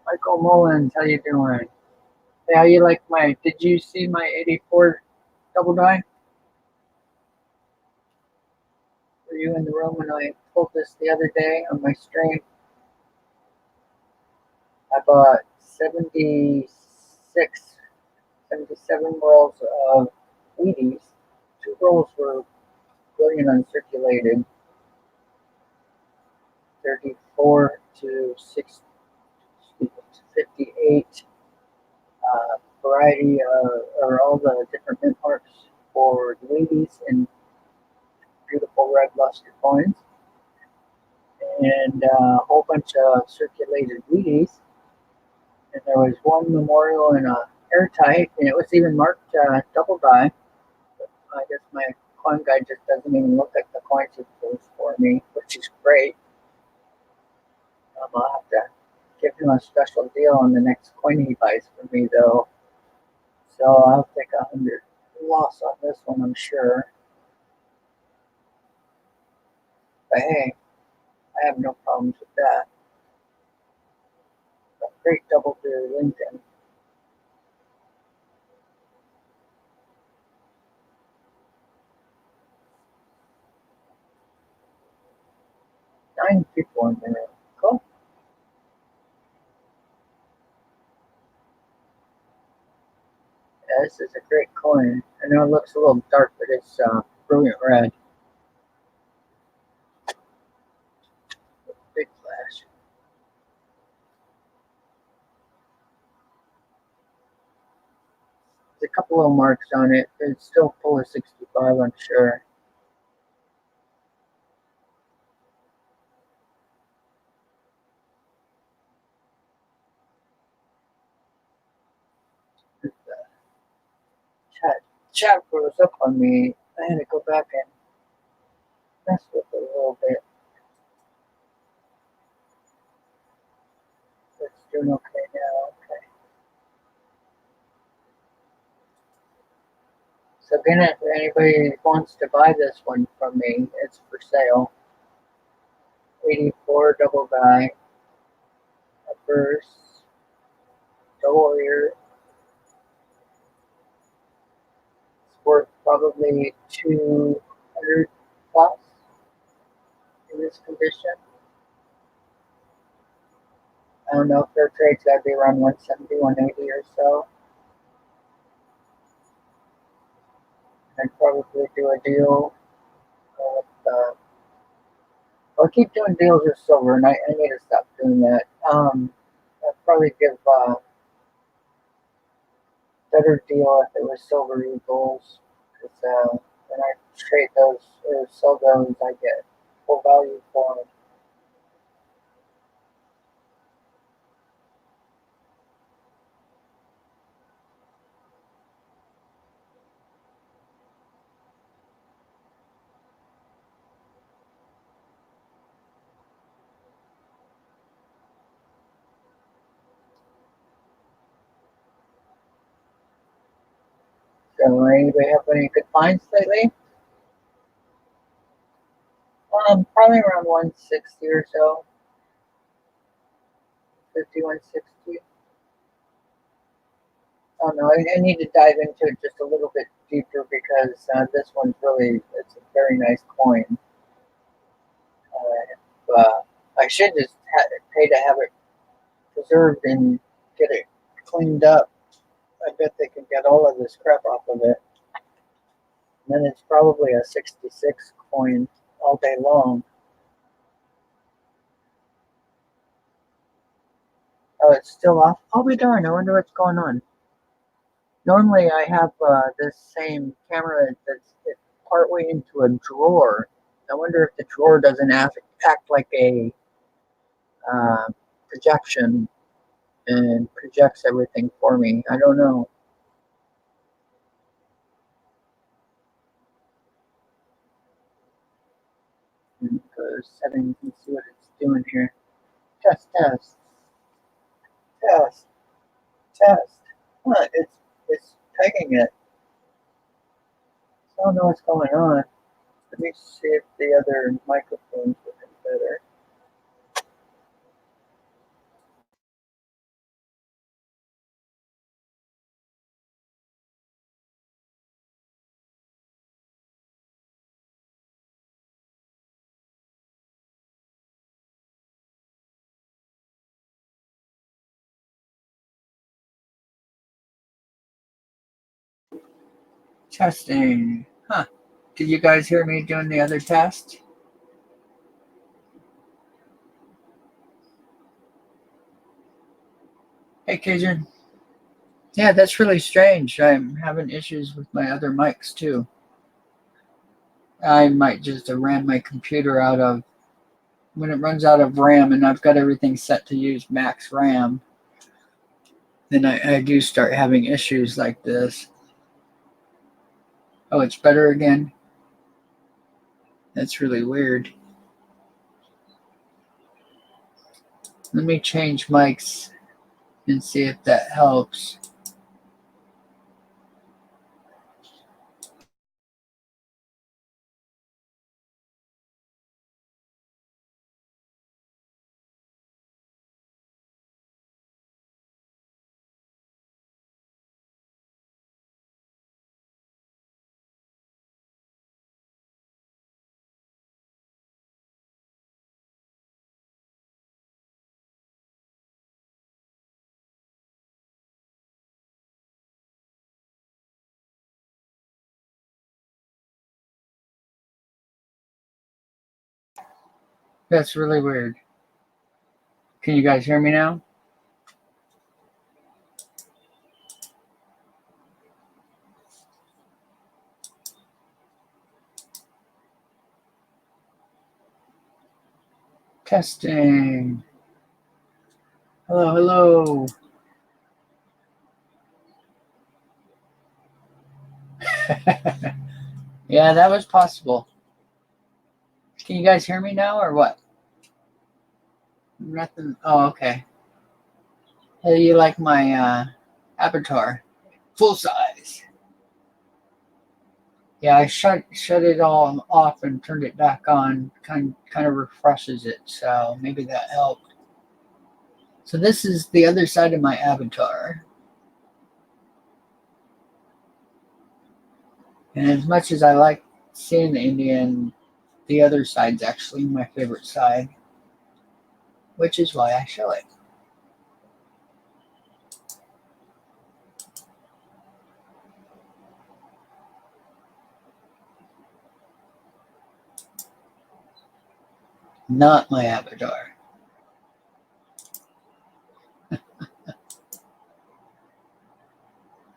Michael Mullins, how you doing? Hey, how you like my, did you see my 84 double die? Were you in the room when I pulled this the other day on my stream? I bought 77 rolls of Wheaties. 2 rolls were brilliant uncirculated, 34 to 58 variety or all the different mint marks for the Wheaties and beautiful red luster coins, and a whole bunch of circulated Wheaties. And there was one memorial in a airtight, and it was even marked double die. I guess my coin guy just doesn't even look at the coins he pulls for me, which is great. I'll have to give him a special deal on the next coin he buys for me, though. So I'll take 100 loss on this one, I'm sure. But hey, I have no problems with that. A great double to Lincoln. Nine people in there. Cool. Yeah, this is a great coin. I know it looks a little dark, but it's brilliant red. Big flash. There's a couple little marks on it. It's still full of 65, I'm sure. Chat froze up on me. I had to go back and mess with it a little bit. It's doing okay now. Okay. So again, if anybody wants to buy this one from me, it's for sale. 84 double die. A first. Double ear. It's worth probably 200 plus in this condition. I don't know if their trade's got to be around 170, 180 or so. I'd probably do a deal with, I'll keep doing deals with silver, and I need to stop doing that. I'd probably give a better deal if it was silver eagles, because when I trade those or sell those, I get full value for them. So anybody have any good finds lately? Probably around 160 or so. 50, 160. I don't know. I need to dive into it just a little bit deeper because this one's really, it's a very nice coin. I should just pay to have it preserved and get it cleaned up. I bet they can get all of this crap off of it. And then it's probably a 66 coin all day long. Oh, it's still off? I'll be darned. I wonder what's going on. Normally I have this same camera that's partway into a drawer. I wonder if the drawer doesn't act like a projection and projects everything for me. I don't know. Go to settings and see what it's doing here. Test, test, test, test. Huh, it's pegging it. I don't know what's going on. Let me see if the other microphones would be better. Testing. Huh. Did you guys hear me doing the other test? Hey, Cajun. Yeah, that's really strange. I'm having issues with my other mics too. I might just have ran my computer out of, when it runs out of RAM and I've got everything set to use max RAM, then I do start having issues like this. Oh, it's better again? That's really weird. Let me change mics and see if that helps. That's really weird. Can you guys hear me now? Testing. Hello, hello. Yeah, that was possible. Can you guys hear me now or what? Nothing. Oh, okay. Hey, you like my avatar? Full size. Yeah, I shut it all off and turned it back on. Kind of refreshes it, so maybe that helped. So this is the other side of my avatar. And as much as I like seeing the Indian, the other side's actually my favorite side, which is why I show it. Not my avatar.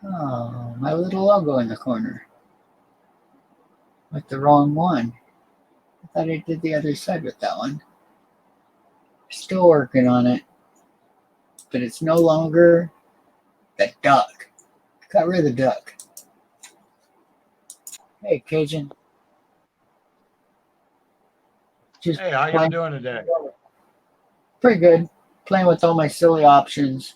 Oh, my little logo in the corner. With the wrong one. I thought I did the other side with that one. Still working on it. But it's no longer the duck. Got rid of the duck. Hey, Cajun. Just Hey, how y'all doing today? pretty good. Playing with all my silly options.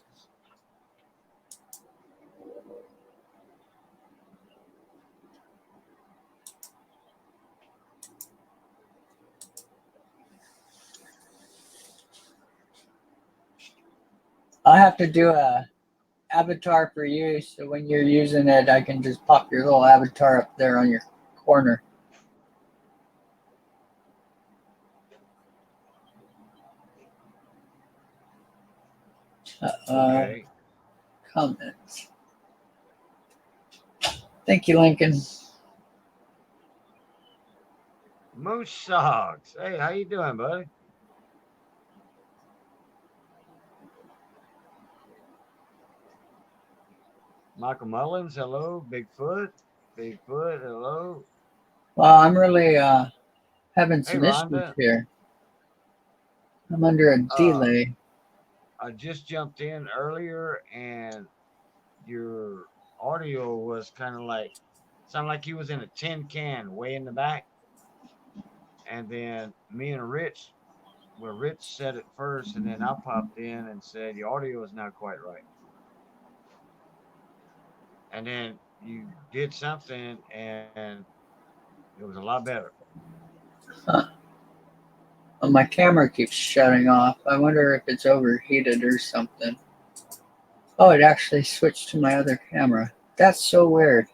I'll have to do a avatar for you, so when you're using it, I can just pop your little avatar up there on your corner. Okay. Comments. Thank you, Lincoln. Moose socks. Hey, how you doing, buddy? Michael Mullins, hello. Bigfoot. Bigfoot, hello. Well, I'm really having Hey, some issues Rhonda. here. I'm under a Uh, delay. I just jumped in earlier and your audio was kind of like, sounded like you was in a tin can way in the back. And then me and Rich, well, Rich said it first, and then I popped in and said, your audio is not quite right. And then you did something and it was a lot better. Huh. Well, my camera keeps shutting off. I wonder if it's overheated or something. Oh, it actually switched to my other camera. That's so weird.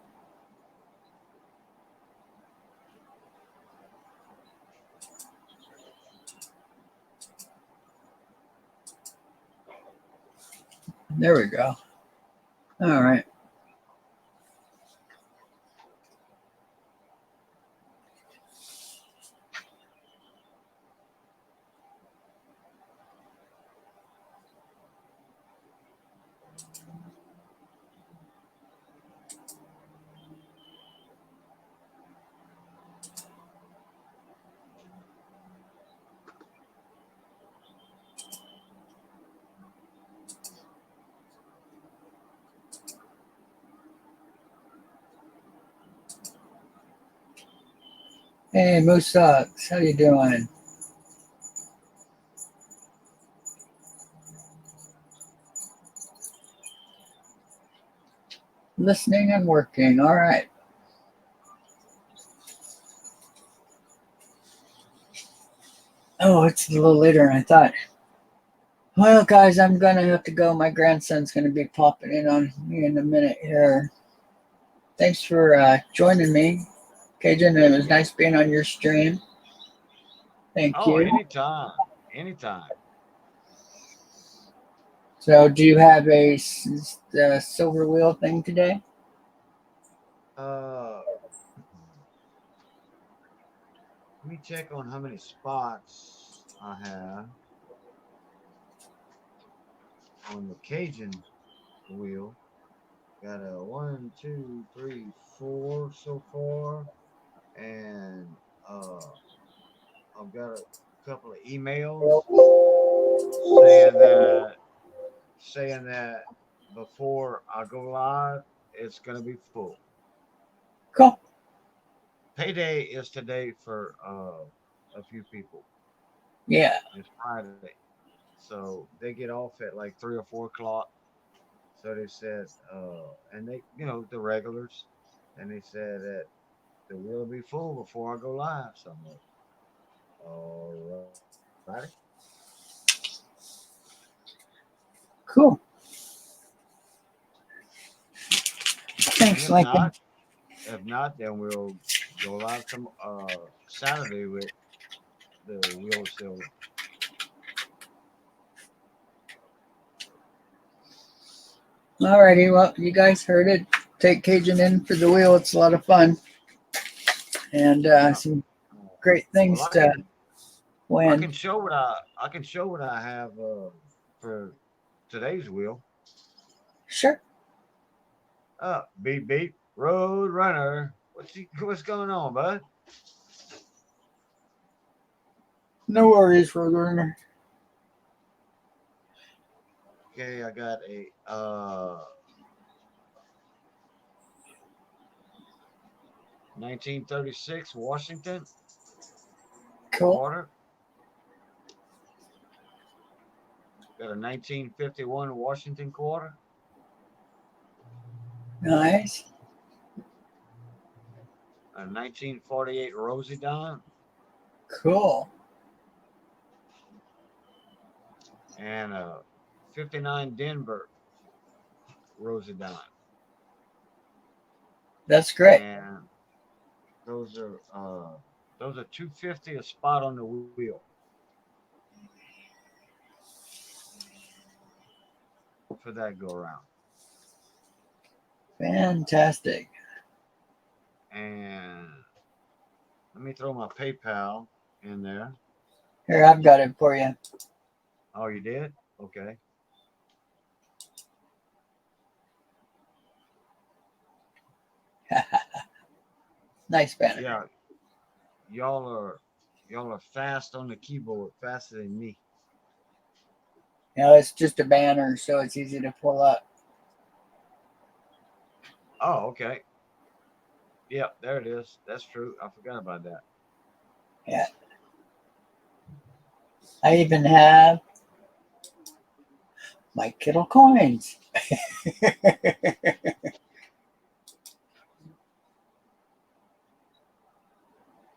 There we go. All right. Hey, Moose Sucks. How you doing? Listening and working. All right. Oh, it's a little later than I thought. Well, guys, I'm going to have to go. My grandson's going to be popping in on me in a minute here. Thanks for joining me, Cajun. It was nice being on your stream. Thank Oh, you. anytime. Anytime. So, do you have a silver wheel thing today? Let me check on how many spots I have on the Cajun wheel. Got a 1, 2, 3, 4 so far, and I've got a couple of emails saying that before I go live, it's gonna be full. Cool. Payday is today for a few people. Yeah. It's Friday, so they get off at like 3 or 4 o'clock. So they said, and they, the regulars, and they said that the wheel will be full before I go live. So I'm like, all right. Cool. And Thanks, Lincoln. if not, then we'll go live Saturday with the Wheel of Silver. Alrighty, well, you guys heard it. Take Cajun in for the wheel. It's a lot of fun. And some great things Well, to I win. can show what I have for today's wheel. Sure. Beep beep, Road Runner. What's going on, bud? No worries, Roadrunner. Okay, I got a 1936 Washington Cool. quarter. Got a 1951 Washington quarter. Nice. A 1948 Rosie Dime. Cool. And a 59 Denver Rosie Dime. That's great. And those are 250 a spot on the wheel. For that go around. Fantastic. And let me throw my PayPal in there. Here, I've got it for you. Oh, you did? Okay. Nice banner. Yeah. Y'all are fast on the keyboard, faster than me. It's just a banner, so it's easy to pull up. Oh, okay. Yep, there it is. That's true. I forgot about that. Yeah. I even have my Kittle coins.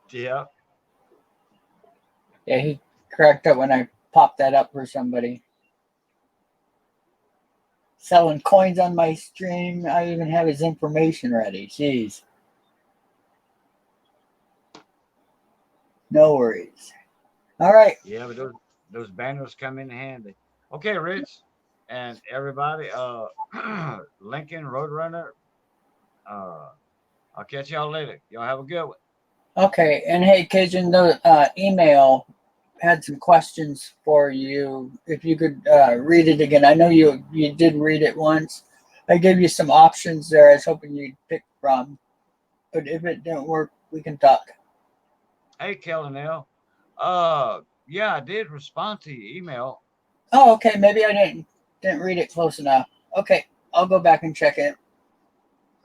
Yep. Yeah, he cracked up when I popped that up for somebody. Selling coins on my stream. I even have his information ready. Jeez. No worries. All right. Yeah, but those banners come in handy. Okay, Rich and everybody, Lincoln Roadrunner. I'll catch y'all later. Y'all have a good one. Okay. And hey, Cajun, the email had some questions for you. If you could read it again. I know you did read it once. I gave you some options there. I was hoping you'd pick from. But if it didn't work, we can talk. Hey, Kellanell. Yeah, I did respond to your email. Oh, okay. Maybe I didn't read it close enough. Okay. I'll go back and check it.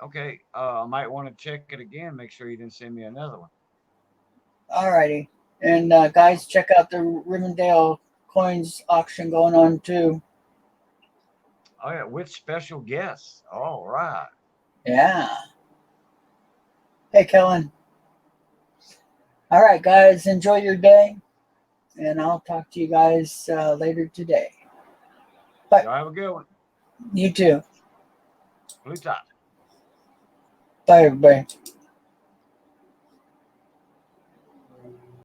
Okay. I might want to check it again. Make sure you didn't send me another one. Alrighty. And guys, check out the Rivendell coins auction going on too. Oh yeah, with special guests. All right. Yeah. Hey, Kellen. All right, guys, enjoy your day. And I'll talk to you guys later today. Bye. Y'all have a good one. You too. Blue top. Bye, everybody.